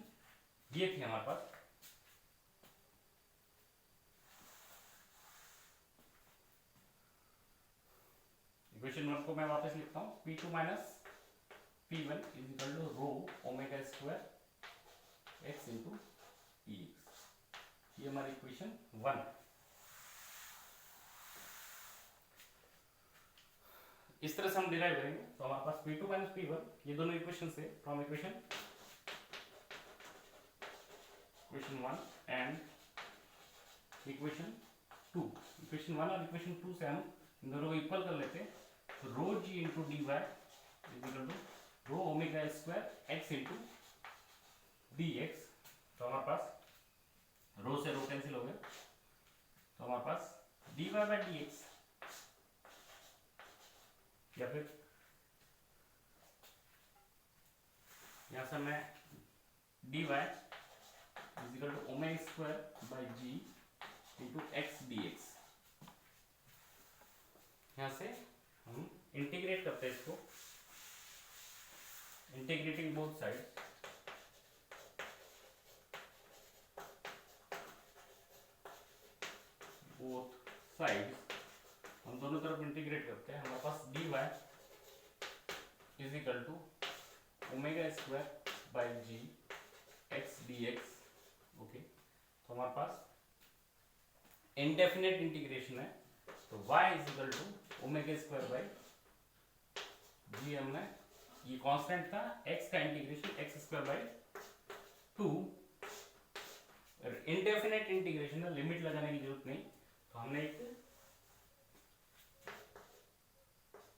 ये थी हमारे पास। इक्वेशन 1 को मैं वापस लिखता हूँ, P2 minus P1 is equal to rho omega square x into dx, ये हमारी इक्वेशन 1। इस तरह से हम डिराइव करेंगे, तो हमारे पास P2 माइनस P1, ये दोनों इक्वेशन से from equation 1 and equation 2, equation 1 और इक्वेशन 2 से हम इन दोनों को इक्वल कर लेते हैं, तो rho G into dy is equal to rho omega square x into dx, तो हमारे पास रो से रो कैंसिल हो गया, तो हमारे पास dy बाई dx, या फिर यहां से मैं dy is equal to omega square by g into x dx, यहाँ से हम इंटीग्रेट करते हैं इसको, integrating both side, both sides, हम दोनों तरफ इंटीग्रेट करते हैं, हमारे पास dy is equal to omega square by G x d x. Okay, तो हमारे पास इनडेफिनेट इंटीग्रेशन है, तो y is equal to omega square by G, हमने ये कांस्टेंट था, x का integration x square by to, indefinite integration है, लिमिट लगाने की जरूरत नहीं, तो हमने एक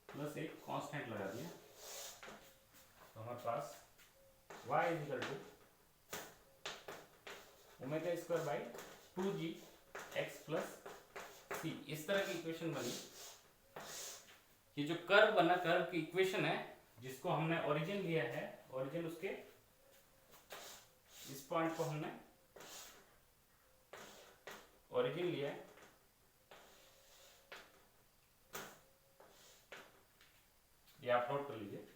प्लस एक कांस्टेंट लगा दिया, तो हमारे पास y is equal to omega square by two G x plus C. इस तरह की इक्वेशन बनी। ये जो कर्व बना, कर्व की इक्वेशन है जिसको हमने ओरिजिन लिया है, ओरिजिन उसके इस पॉइंट को हमने ओरिजिन लिया है, ये आप नोट कर लीजिए।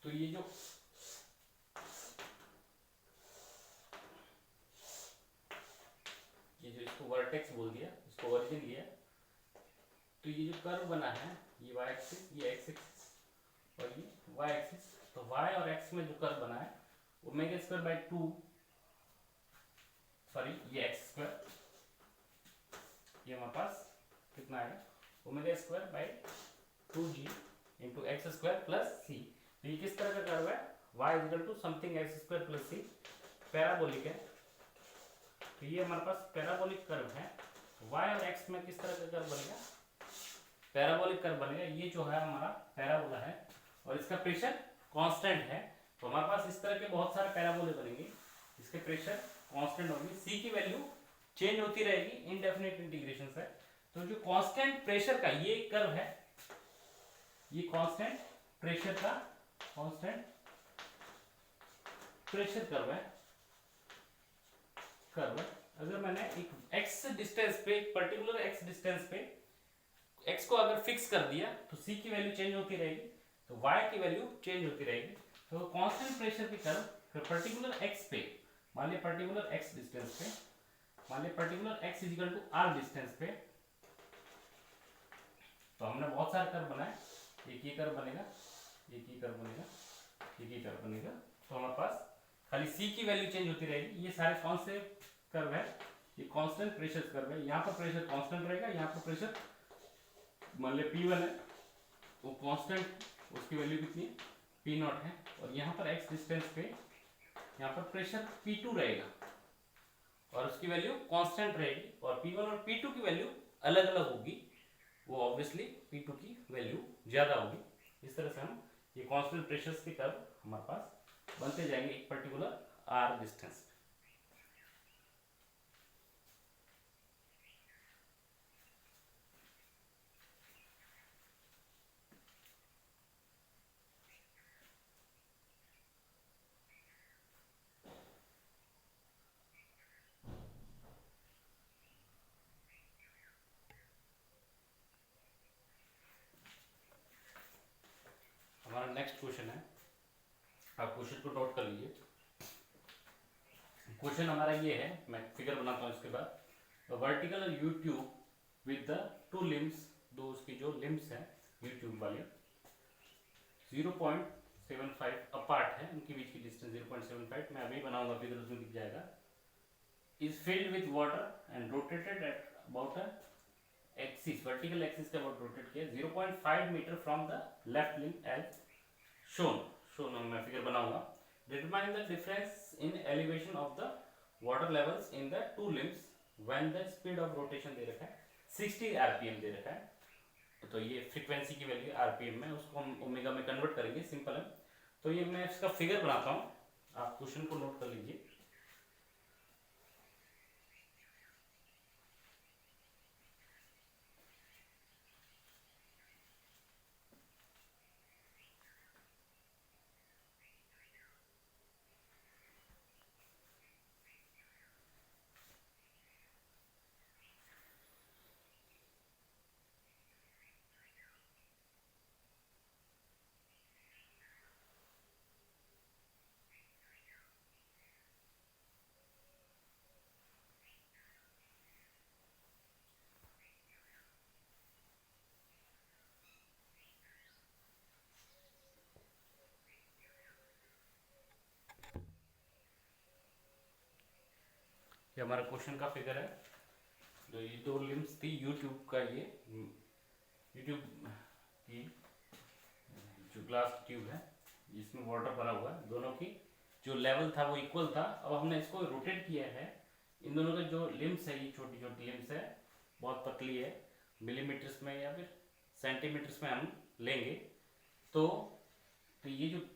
तो ये जो इसको वर्टेक्स बोल दिया, इसको ओरिजिन लिया, तो ये जो कर्व बना है, ये y एक्सिस, ये x एक्सिस और ये y एक्सिस, तो y और x में जो कर्व बना है omega square by two, sorry ये x स्क्वायर, ये हमारे पास कितना आएगा omega square by two G into x square plus C. तो ये किस तरह का कर्व है, y equal to something x square plus C, parabolic है, तो ये हमारे पास पैराबोलिक कर्व है। y और x में किस तरह का कर्व बनेगा, पैराबोलिक कर्व बनेगा। ये जो है हमारा पैराबोला है और इसका प्रेशर कांस्टेंट है, तो हमारे पास इस तरह के बहुत सारे पैराबोले बनेंगे, इसके प्रेशर कांस्टेंट होगी, c की वैल्यू चेंज होती रहेगी इनडेफिनेट इंटीग्रेशन से। तो जो कांस्टेंट प्रेशर का ये कर्व है, ये कांस्टेंट प्रेशर का, कांस्टेंट प्रेशर कर्व है, अगर मैंने एक x डिस्टेंस पे, एक पर्टिकुलर x डिस्टेंस पे x को अगर फिक्स कर दिया तो c की वैल्यू चेंज होती रहेगी, तो y की वैल्यू चेंज होती रहेगी। तो कांस्टेंट प्रेशर की कर्व फिर पर्टिकुलर x पे, मान लिया पर्टिकुलर x डिस्टेंस पे, मान लिया particular x is equal to r distance पे, तो हमने बहुत सारे कर्व बनाए, एक ये कर्व बनेगा, एक ये कर्व बनेगा, एक ये कर्व बनेगा, तो हमारे पास खाली c की वैल्यू चेंज होती रहेगी। ये सारे कौन से कर्व है, ये कांस्टेंट प्रेशर कर्व है, यहाँ पर प्रेशर कांस्टेंट रहेगा, यहाँ पर प्रेशर मान लिया P1 है, वो कांस्टेंट, उसकी वैल्यू कितनी है P0 है, और यहाँ पर x डिस्टेंस पे यहाँ पर प्रेशर P2 रहेगा और उसकी वैल्यू कांस्टेंट रहेगी, और P1 और P2 की वैल्यू अलग अलग होगी, वो ऑब्वियसली P2 की वैल्यू ज्यादा होगी। इस तरह से हम ये कांस्टेंट प्रेशर्स के कर्व हमारे पास बनते जाएंगे एक पर्टिकुलर r डिस्टेंस। हमारा नेक्स्ट क्वेश्चन है, आप क्वेश्चन को नोट कर लीजिए। क्वेश्चन हमारा ये है, मैं फिगर बनाता हूँ इसके बाद। Vertical you tube with the two limbs, दो उसकी जो लिम्स हैं यू ट्यूब वाले 0.75 अपार्ट है, उनके बीच की डिस्टेंस 0.75, मैं अभी बनाऊंगा फिगर, उसमें दिख जाएगा। Is filled with water and rotated at about a axis, vertical axis के अबाउट रोटेट किया 0.5 metre from the left limb as shown, मैं फिगर बनाऊंगा। Determine the difference in elevation of the water levels in the two limbs when the speed of rotation दे रखा है 60 rpm दे रखा है। तो ये फ्रीक्वेंसी की वैल्यू rpm में, उसको हम ओमेगा में कन्वर्ट करेंगे, सिंपल है। तो ये मैं इसका फिगर बनाता हूँ, आप क्वेश्चन को नोट कर लीजिए। ये हमारा क्वेश्चन का फिगर है। जो ये दो लिम्स थी यूट्यूब का, ये यूट्यूब की जो ग्लास ट्यूब है जिसमें वाटर भरा हुआ है, दोनों की जो लेवल था वो इक्वल था। अब हमने इसको रोटेट किया है, इन दोनों के जो लिम्स है, ये छोटी छोटी लिम्स है, बहुत पतली है, मिलीमीटर्स में या फिर सेंटीमीटर्स में हम लेंगे। तो ये जो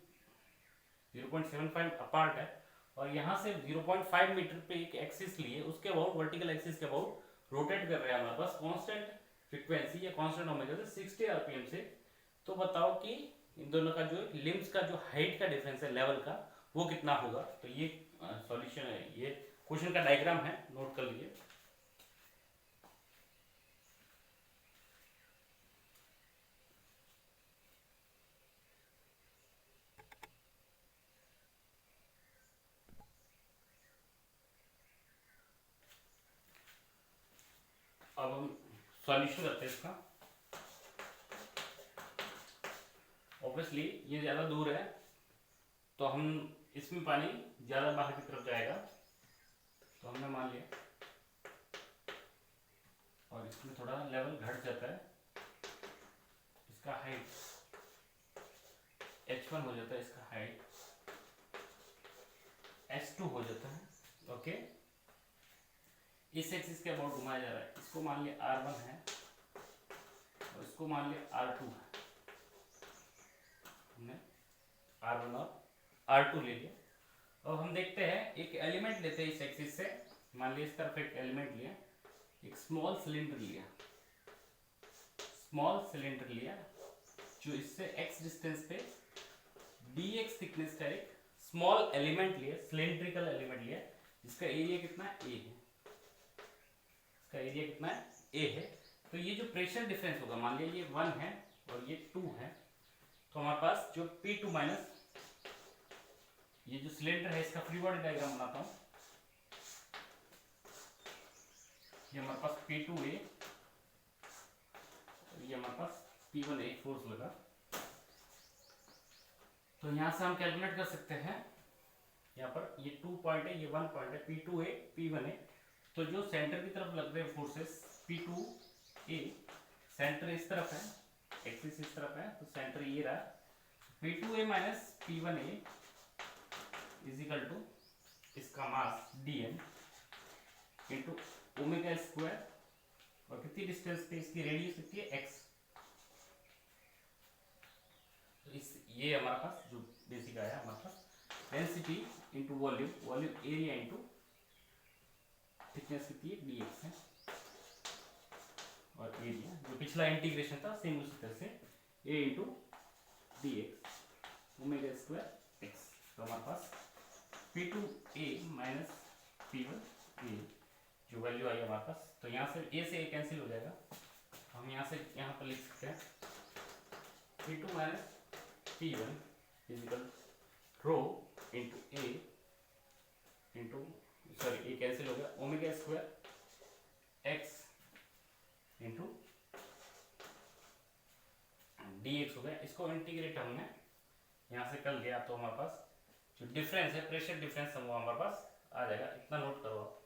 0.75 अपार्ट है, और यहाँ से 0.5 मीटर पे एक एक्सिस लिए, उसके अबाउट वर्टिकल एक्सिस के अबाउट रोटेट कर रहे हैं हमारे पास कांस्टेंट फ्रीक्वेंसी या कांस्टेंट ओमेगा से 60 आरपीएम से। तो बताओ कि इन दोनों का जो लिम्स का जो हाइट का डिफरेंस है लेवल का, वो कितना होगा। तो ये सॉल्यूशन है, ये क्वेश्चन का डायग्राम है, नोट कर लीजिए। अब हम सॉल्यूशन करते हैं इसका। ऑब्वियसली ये ज़्यादा दूर है, तो हम इसमें पानी ज़्यादा बाहर की तरफ जाएगा, तो हमने मान लिया, और इसमें थोड़ा लेवल घट जाता है, इसका हाइट h1 हो जाता है, इसका हाइट h2 हो जाता है। ओके, इस एक्सिस के अबाउट घुमाया जा रहा है, इसको मान लिया r1 है और इसको मान लिया r2 है, हमने r1 और r2 ले लिया। अब हम देखते हैं, एक एलिमेंट लेते हैं इस एक्सिस से, मान लिया इस तरफ एक एलिमेंट लिया, एक स्मॉल सिलेंडर लिया, जो इससे x डिस्टेंस पे dx थिकनेस का एक स्मॉल एलिमेंट लिया, सिलेंड्रिकल एलिमेंट लिया, जिसका एरिया कितना है, a है, इसका एरिया कितना है, a है। तो ये जो प्रेशर डिफरेंस होगा, मान लिया ये 1 है और ये 2 है, तो हमारे पास जो P2 माइनस, ये जो सिलेंडर है इसका फ्री बॉडी डायग्राम बनाता हूं। ये हमारे पास P2A, ये हमारे पास P1A फोर्स लगा। तो यहां से हम कैलकुलेट कर सकते हैं, यहाँ पर ये 2 पॉइंट है, ये 1 पॉइंट है, P2A P1A। तो जो सेंटर की तरफ लग रहे हैं फोर्सेस, P2A सेंटर इस तरफ है, एक्सिस इस तरफ है, तो सेंटर ये रहा, P2A minus P1A is equal to इसका mass dm into omega square, और कितनी डिस्टेंस पे इसकी रेडियस कितनी है, x। तो इस ये हमारे पास जो बेसिक आया हमारे पास, density into volume, volume area into thickness कितनी है, dx है, और एरिया जो पिछला इंटीग्रेशन था सेम उसी तरह से a into dx omega square x। तो हमारे पास P2A माइनस P1A जो वैल्यू आई हमारे पास, तो यहाँ से a से a कैंसिल हो जाएगा, हम यहाँ से यहाँ पर लिख सकते हैं P2 minus P1 is equal rho into a into, sorry a cancel हो गया, omega square x into dx हो गया। इसको इंटीग्रेट हमने यहाँ से कर लिया, तो हमारे पास जो डिफरेंस है, प्रेशर डिफरेंस वो हमारे पास आ जाएगा। इतना नोट करो आप।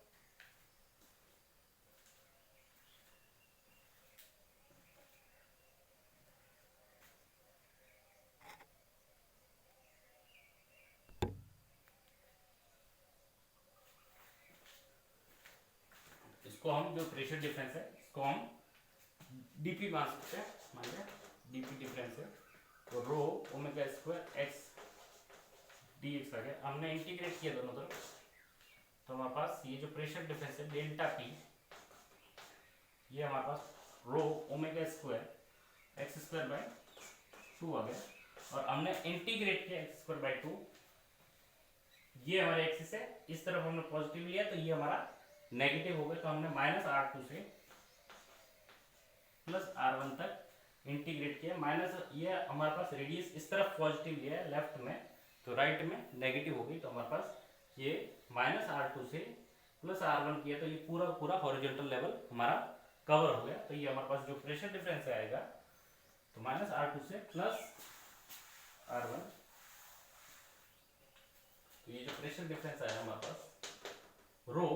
इसको हम जो प्रेशर डिफरेंस है इसको हम डीपी मान सकते हैं, मान लिया डीपी डिफरेंस है, तो rho omega square x d x आ गया। हमने इंटीग्रेट किया दोनों तरफ, तो हमारे पास ये जो प्रेशर डिफरेंस है डेल्टा पी, ये हमारे पास rho omega square x square by 2 आ गया, और हमने इंटीग्रेट किया एक्स स्क्वायर बाय 2, ये हमारे एक्सिस है, इस तरफ हमने पॉजिटिव लिया तो ये हमारा नेगेटिव हो गया, तो हमने माइनस R2 से प्लस R1 तक इंटीग्रेट किया। माइनस ये हमारे पास रेडियस इस तरफ पॉजिटिव लिया है लेफ्ट में, तो राइट में नेगेटिव हो गई, तो हमारे पास ये माइनस R2 से प्लस R1 किया, तो ये पूरा पूरा हॉरिजॉन्टल लेवल हमारा कवर हो गया। तो ये हमारे पास जो प्रेशर डिफरेंस आएगा, तो माइनस R2 से प्लस R1, तो ये जो प्रेशर डिफरेंस आया हमारे पास रो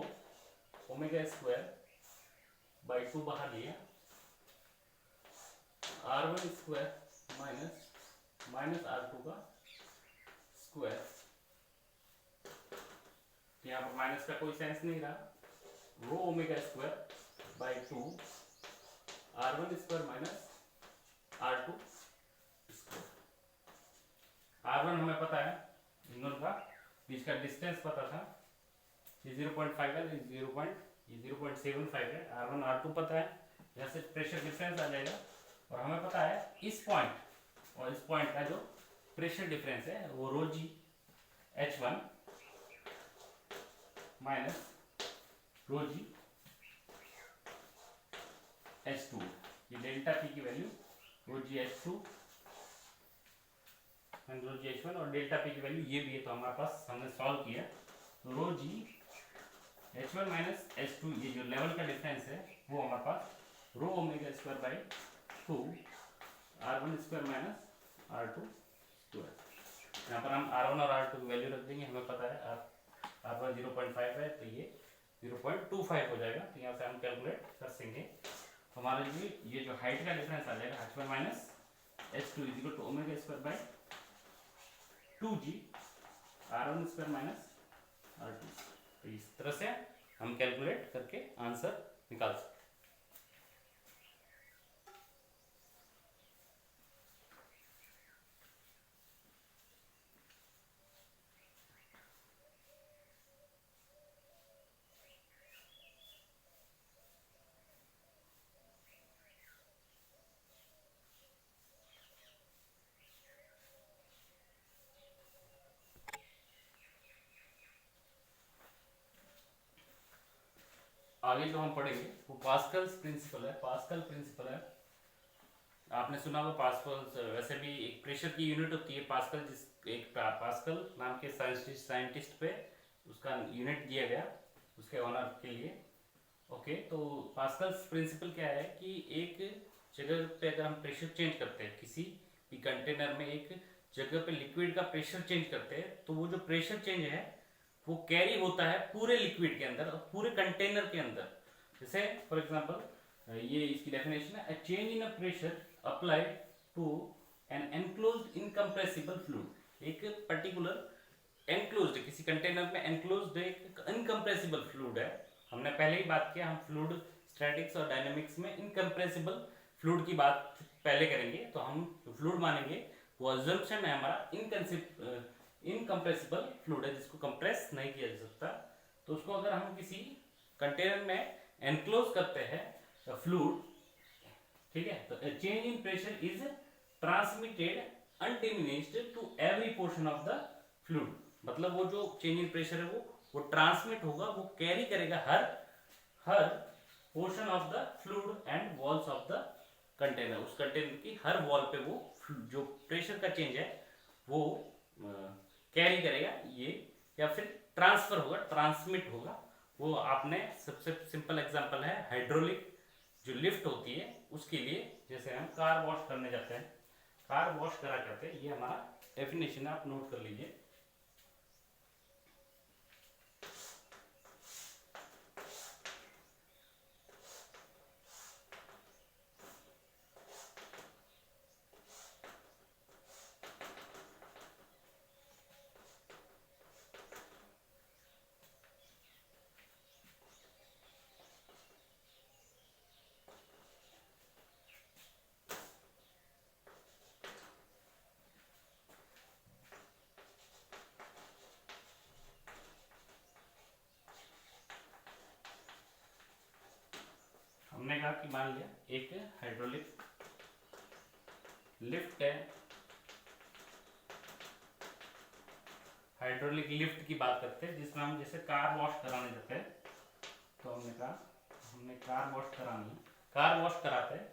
ओमेगा स्क्वायर बाई 2 बाहर लिया, R1 स्क्वायर माइनस R2 का स्क्वायर, यहाँ पर माइनस का कोई सेंस नहीं रहा, रो omega square by 2 R1 square minus R2 square. R1 हमें पता है, इन दोनों का बीच का डिस्टेंस पता था, ये 0.5 है, ये 0.75 है, R1 R2 पता है, यहाँ से प्रेशर डिफरेंस आ जाएगा, और हमें पता है इस पॉइंट और इस पॉइंट का जो प्रेशर डिफरेंस है वो रो g H1 minus rho g H2, ये डेल्टा पी की value rho g H2 and rho g H1, और डेल्टा पी की वैल्यू ये भी है, तो हमारे पास हमने सॉल्व किया, तो रो जी H1 माइनस H2, ये जो लेवल का डिफरेंस है वो हमारे पास rho omega square by 2 R1 square minus R2 square. यहाँ पर हम R1 और R2 की वैल्यू रख देंगे, हमें पता है R1 0.5 है, तो ये 0.25 हो जाएगा, तो यहाँ से हम कैलकुलेट कर सकेंगे। हमारे लिए ये जो हाइट का डिफरेंस आ जाएगा H1 minus H2 is equal to omega square by 2g R1 square minus R2, तो इस तरह से हम कैलकुलेट करके आंसर निकाल सकते हैं। आगे जो हम पढ़ेंगे वो पास्कल्स प्रिंसिपल है। पास्कल प्रिंसिपल है, आपने सुना होगा पास्कल, वैसे भी एक प्रेशर की यूनिट होती है पास्कल, जिस एक पास्कल नाम के साइंटिस्ट पे उसका यूनिट दिया गया उसके ऑनर के लिए। ओके, तो पास्कल्स प्रिंसिपल क्या है कि एक जगह पे अगर हम प्रेशर चेंज करते हैं, किसी भी कंटेनर में एक जगह पे लिक्विड का प्रेशर चेंज करते हैं, तो वो जो प्रेशर चेंज है वो कैरी होता है पूरे लिक्विड के अंदर और पूरे कंटेनर के अंदर। जैसे फॉर एग्जांपल ये इसकी डेफिनेशन है, a change in a pressure applied to an enclosed incompressible fluid. एक पर्टिकुलर एनक्लोज्ड, किसी कंटेनर में एनक्लोज्ड एक इनकम्प्रेसिबल फ्लूइड है। हमने पहले ही बात किया, हम फ्लूइड स्टैटिक्स और डायनेमिक्स में इनकम्प्रेसिबल फ्लूइड की बात पहले करेंगे, तो हम फ्लूइड मानेंगे वो अजम्पशन है हमारा इनकम्प्रेसिबल फ्लूइड है, जिसको कंप्रेस नहीं किया जा सकता। तो उसको अगर हम किसी कंटेनर में एनक्लोज करते हैं फ्लूइड, ठीक है, तो change in pressure is transmitted undiminished to every portion of the fluid. मतलब वो जो चेंज इन प्रेशर है वो ट्रांसमिट होगा, वो कैरी करेगा हर portion of the fluid and walls of the container. उस कंटेनर की हर वॉल पे वो जो प्रेशर का चेंज है वो कैरी करेगा ये, या फिर ट्रांसफर होगा, ट्रांसमिट होगा। वो आपने सबसे सिंपल एग्जांपल है हाइड्रोलिक जो लिफ्ट होती है उसके लिए, जैसे हम कार वॉश करने जाते हैं, कार वॉश करा करते हैं, ये हमारा डेफिनेशन है, आप नोट कर लीजिए। हमने कहा कि मान लिया एक हाइड्रोलिक लिफ्ट है, हाइड्रोलिक लिफ्ट की बात करते हैं जिसमें हम जैसे कार वॉश कराने जाते हैं, तो हमने कहा हमने कार वॉश करानी, कार वॉश कराते हैं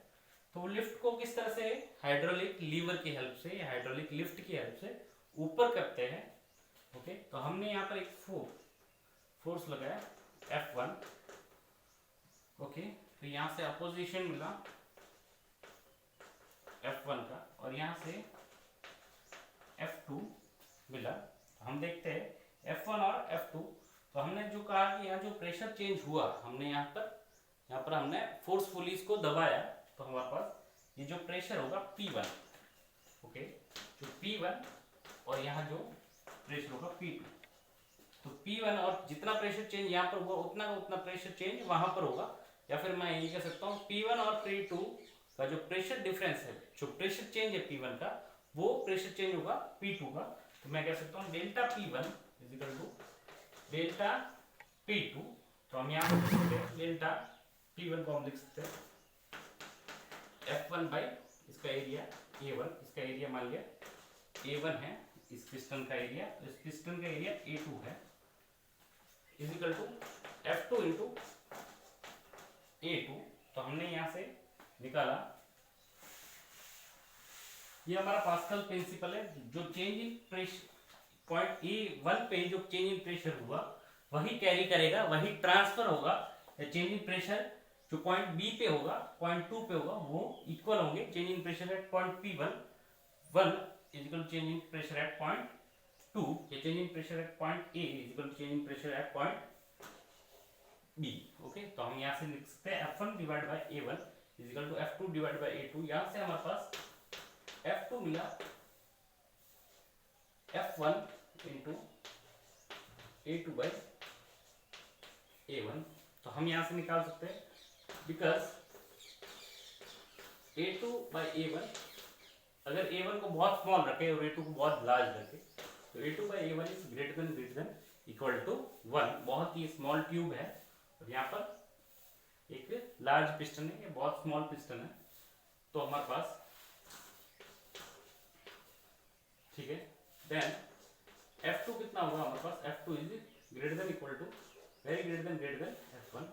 तो लिफ्ट को किस तरह से हाइड्रोलिक लीवर की हेल्प से या हाइड्रोलिक लिफ्ट की हेल्प से ऊपर करते हैं। ओके, तो हमने यहाँ पर एक फोर्स लगाया F1। ओके, तो यहाँ से अपोजिशन मिला F1 का और यहाँ से F2 मिला। हम देखते हैं F1 और F2, तो हमने जो कहा कि यहाँ जो प्रेशर चेंज हुआ, हमने यहाँ पर हमने फोर्सफुली इसको दबाया तो हमारे पास ये जो प्रेशर होगा P1। ओके, जो P1 और यहाँ जो प्रेशर होगा P2, तो P1 और जितना प्रेशर चेंज यहाँ पर हुआ उतना का उतना प्रेशर चेंज वहां पर होगा, या फिर मैं ये कह सकता हूँ P1 और P2 का जो प्रेशर डिफरेंस है, जो प्रेशर चेंज है P1 का, वो प्रेशर चेंज होगा P2 का। तो मैं कह सकता हूँ delta P1 is equal to delta P2। तो हम यहाँ पर लिख सकते हैं डेल्टा P1 को हम लिख सकते हैं F1 बाई इसका एरिया A1, इसका एरिया मान लिया A1 है, इस पिस्टन का एरिया, इस पिस्टन का एरिया A2 है, is equal to F2 into A2। तो हमने यहाँ से निकाला, ये हमारा पास्कल प्रिंसिपल है, जो change in pressure point E1 पे जो चेंज इन प्रेशर हुआ वही कैरी करेगा, वही ट्रांसफर होगा। चेंज इन प्रेशर जो पॉइंट बी पे होगा, पॉइंट 2 पे होगा, वो इक्वल होंगे change in pressure at point P1 is equal change in pressure at point 2, या change in pressure at point A is equal change in pressure at point B. Okay, तो हम यहाँ से लिख सकते हैं F1 divide by A1 is equal to F2 divide by A2। यहाँ से हमारे पास F2 मिला F1 into A2 by A1। तो हम यहाँ से निकाल सकते हैं बिकॉज A2 बाई A1, अगर A1 को बहुत स्मॉल रखे और A2 को बहुत लार्ज रखे तो A2 by A1 is greater than equal to 1। बहुत ही स्मॉल ट्यूब है और यहाँ पर एक लार्ज पिस्टन है, ये बहुत स्मॉल पिस्टन है, तो हमारे पास ठीक है। देन F2 कितना होगा हमारे पास, F2 is greater than equal to very greater than F1।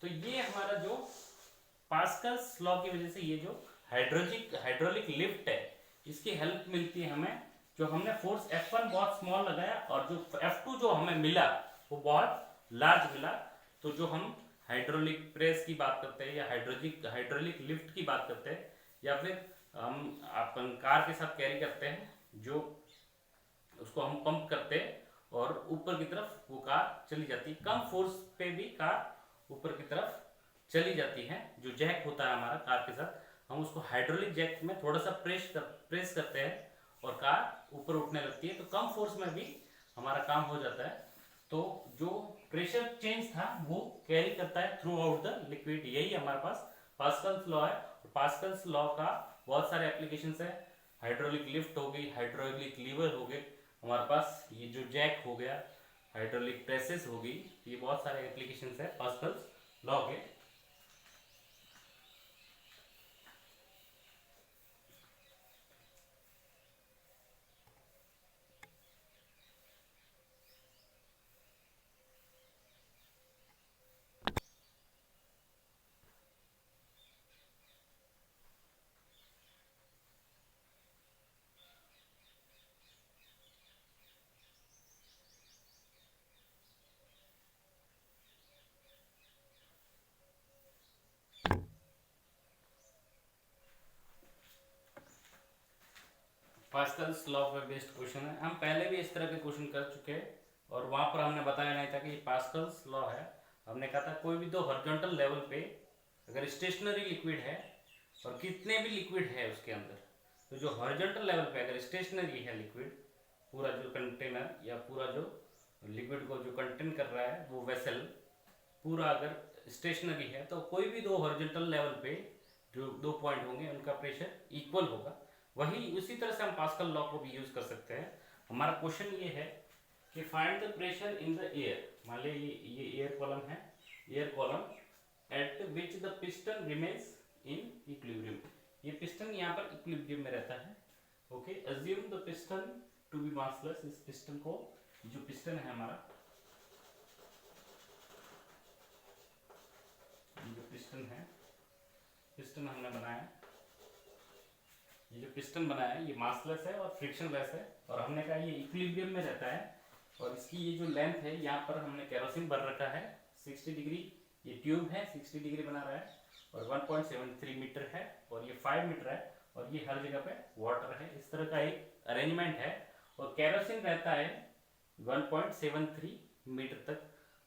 तो ये हमारा जो पास्कल्स लॉ की वजह से ये जो हाइड्रोलिक लिफ्ट है इसकी हेल्प मिलती है हमें, जो हमने फोर्स F1 बहुत स्मॉल लगाया और जो F2 जो हमें मिला वो बहुत लार्ज मिला। तो जो हम हाइड्रोलिक प्रेस की बात करते हैं या हाइड्रोलिक लिफ्ट की बात करते हैं, या फिर हम अपन कार के साथ कैरी करते हैं, जो उसको हम पंप करते हैं और ऊपर की तरफ वो कार चली जाती है, कम फोर्स पे भी कार ऊपर की तरफ चली जाती है। जो जैक होता है हमारा कार के साथ, हम उसको हाइड्रोलिक जैक में थोड़ा सा प्रेस करते हैं और कार ऊपर उठने लगती है, तो कम फोर्स में भी हमारा काम हो जाता है। तो जो प्रेशर चेंज था वो कैरी करता है थ्रू आउट द लिक्विड, यही हमारे पास पास्कल्स लॉ है। पास्कल्स लॉ का बहुत सारे एप्लीकेशंस है, हाइड्रोलिक लिफ्ट हो गई, हाइड्रोलिक लीवर हो गए, हमारे पास ये जो जैक हो गया, हाइड्रोलिक प्रेसेस हो गई, ये बहुत सारे एप्लीकेशंस है पास्कल्स लॉ के। पास्कल्स लॉ पे बेस्ड क्वेश्चन है, हम पहले भी इस तरह के क्वेश्चन कर चुके हैं और वहां पर हमने बताया नहीं था कि पास्कल्स लॉ है। हमने कहा था कोई भी दो हॉरिजॉन्टल लेवल पे अगर स्टेशनरी लिक्विड है और कितने भी लिक्विड है उसके अंदर, तो जो हॉरिजॉन्टल लेवल पे अगर स्टेशनरी है लिक्विड, पूरा जो कंटेनर या पूरा जो लिक्विड को जो कंटेन कर रहा है वो वेसल पूरा अगर स्टेशनरी है, तो कोई भी दो हॉरिजॉन्टल लेवल पे जो दो पॉइंट होंगे उनका प्रेशर इक्वल होगा। वही उसी तरह से हम पास्कल लॉ को भी यूज कर सकते हैं। हमारा क्वेश्चन ये है कि find the pressure in the air. मान लिया ये एयर कॉलम है, air column at which the piston remains in equilibrium. ये पिस्टन यहाँ पर इक्विलिब्रियम में रहता है। Okay, assume the piston to be massless. इस पिस्टन को, जो पिस्टन है हमारा, ये जो पिस्टन है, पिस्टन हमने बनाया, ये जो पिस्टन बनाया है ये मासलेस है और फ्रिक्शनलेस है, और हमने कहा ये इक्विलिब्रियम में रहता है। और इसकी ये जो लेंथ है, यहाँ पर हमने केरोसिन भर रखा है 60 डिग्री, ये ट्यूब है 60 डिग्री बना रहा है, और 1.73 मीटर है, और ये 5 मीटर है, और ये हर जगह पे वाटर है। इस तरह का एक अरेंजमेंट है। और केरोसिन रहता है 1.73 मीटर तक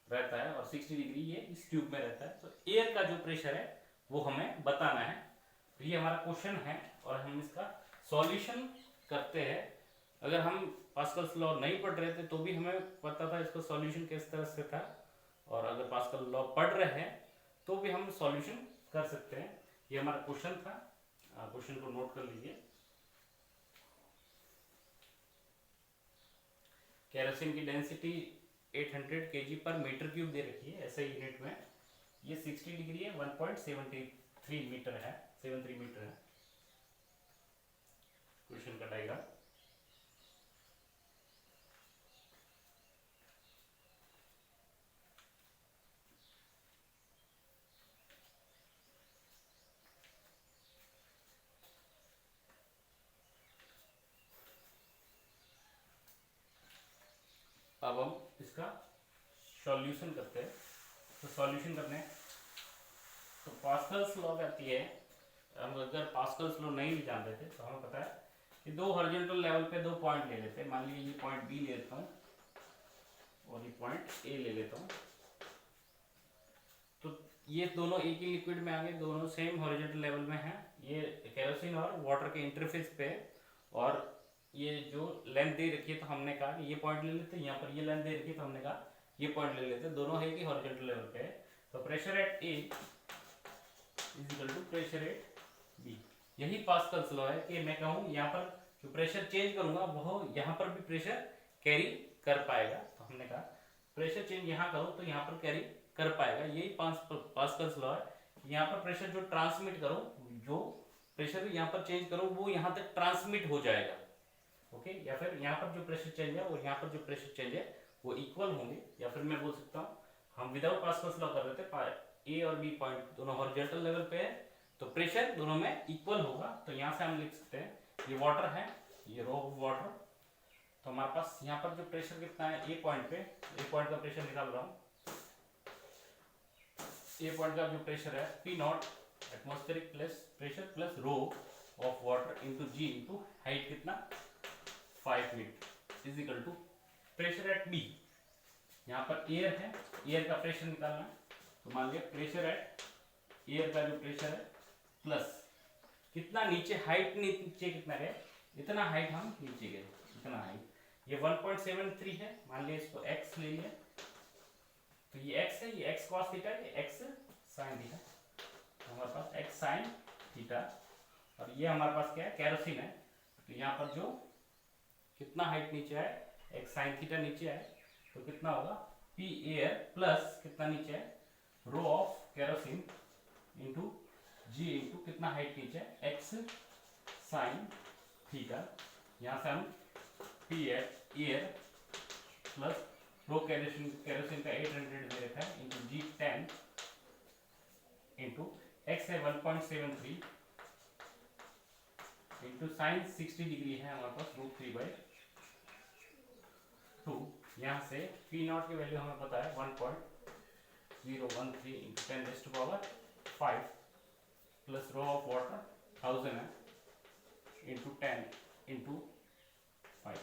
रहता है, और 60 डिग्री ये इस ट्यूब में रहता है। तो एयर का जो प्रेशर है वो हमें बताना है। तो ये हमारा क्वेश्चन है, और हम इसका सॉल्यूशन करते हैं। अगर हम पास्कल्स लॉ नहीं पढ़ रहे थे तो भी हमें पता था इसका सॉल्यूशन किस तरह से था, और अगर पास्कल लॉ पढ़ रहे हैं तो भी हम सॉल्यूशन कर सकते हैं। ये हमारा क्वेश्चन था, क्वेश्चन को नोट कर लीजिए। केरोसिन की डेंसिटी 800 kg पर मीटर क्यूब दे रखी है ऐसे यूनिट में। ये 60 डिग्री है, 1.73 मीटर है, 73 मीटर है। क्वेश्चन का डायग्राम, अब हम इसका सॉल्यूशन करते हैं। तो सॉल्यूशन करने तो पास्कल्स लॉ कहती है, हम अगर पास्कल्स लॉ नहीं भी जानते थे तो हमें पता है कि दो हॉरिजॉन्टल लेवल पे दो पॉइंट ले लेते हैं। मान लीजिए ये पॉइंट बी ले लेता हूँ और ये पॉइंट ए ले लेता हूँ। तो ये दोनों एक ही लिक्विड में आ गए, दोनों सेम हॉरिजॉन्टल लेवल में हैं। ये केरोसिन और वाटर के इंटरफेस पे, और ये जो लेंथ दे रखी है तो हमने कहा कि ये पॉइंट ले लेते हैं। यहाँ पर ये लेंथ दे रखी है तो हमने कहा ये पॉइंट ले लेते हैं। दोनों है कि हॉरिजॉन्टल लेवल पे है। तो pressure at A is equal to pressure at B. यही पास्कल्स लॉ है कि मैं कहूँ यहाँ पर जो प्रेशर चेंज करूंगा वो यहाँ पर भी प्रेशर कैरी कर पाएगा। तो हमने कहा प्रेशर चेंज यहाँ करूँ तो यहाँ पर कैरी कर पाएगा। यही पास्कल्स लॉ है। यहाँ पर प्रेशर जो ट्रांसमिट करो, जो प्रेशर यहाँ पर चेंज करो वो यहाँ तक ट्रांसमिट हो जाएगा। ओके, या फिर यहाँ पर जो प्रेशर चेंज है और यहाँ पर जो प्रेशर चेंज है वो इक्वल होंगे। या फिर मैं बोल सकता हूँ, हम विदाउट पास्कल्स लॉ कर रहे थे, ए और बी पॉइंट दोनों हॉरिजॉन्टल लेवल पे है तो प्रेशर दोनों में इक्वल होगा। तो यहाँ से हम लिख सकते हैं ये वाटर है, ये रो ऑफ वाटर। तो हमारे पास यहाँ पर जो प्रेशर कितना है, ए पॉइंट पे, ए पॉइंट का प्रेशर निकाल रहा हूँ। ए पॉइंट का जो प्रेशर है P naught atmospheric plus pressure plus rho of water into g into height कितना 5 metre is equal to pressure at B. यहाँ पर एयर है, एयर का प्रेशर निकालना है। तो मान लिया प्रेशर एट एयर का जो प्रेशर है प्लस कितना नीचे हाइट, नीचे कितना गए, इतना हाइट हम नीचे गए, इतना हाइट। ये 1.73 है, मान लिया इसको x ले लिया। तो ये x है, ये x cos थीटा, ये x sin थीटा। तो हमारे पास x sin थीटा, और ये हमारे पास क्या है, केरोसिन है। तो यहाँ पर जो कितना हाइट नीचे आए, x sin थीटा नीचे आए, तो कितना होगा p एयर प्लस कितना नीचे है, rho of kerosene into g into कितना हाइट नीचे है, x sin थीटा। यहाँ से हम p air plus rho kerosene का 800 दे रखा है इंटू जी 10 इंटू x है 1.73 इंटू साइन 60 डिग्री है हमारे पास √3/2। यहाँ से पी नॉट की वैल्यू हमें पता है 1.013 into 10⁵ plus rho of water 1000 है इंटू 10 इंटू 5।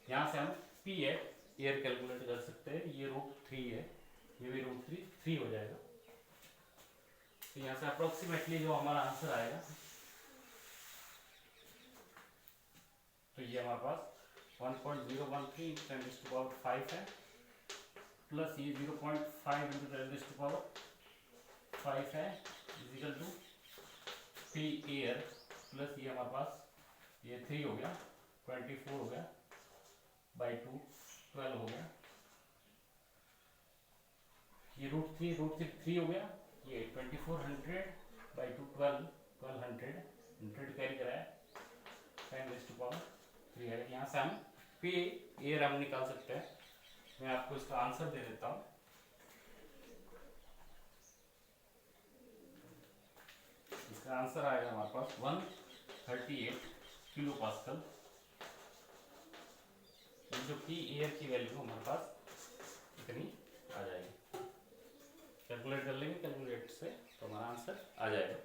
यहाँ से हम पी एयर कैलकुलेट कर सकते हैं। ये √3 है, ये भी √3 हो जाएगा। तो यहाँ से अप्रोक्सीमेटली जो हमारा आंसर आएगा, तो ये हमारे पास 1.013 इंटू 10⁵ है प्लस ये 0.5 इंटू 10⁵ है is equal to P air plus ये हमारे पास ये 3 हो गया, 24 हो गया बाई 2, 12 हो गया। ये √3 हो गया, ये 2400 बाई 2 1200 100 कैरी करा है 10⁻³ है। यहाँ से हम पी एयर हम निकाल सकते हैं। मैं आपको इसका आंसर दे देता हूँ। इसका आंसर आएगा हमारे पास 138 किलो पास्कल। जो पी एयर की वैल्यू हमारे पास इतनी आ जाएगी। कैलकुलेट कर लेंगे कैलकुलेटर से तो हमारा आंसर आ जाएगा।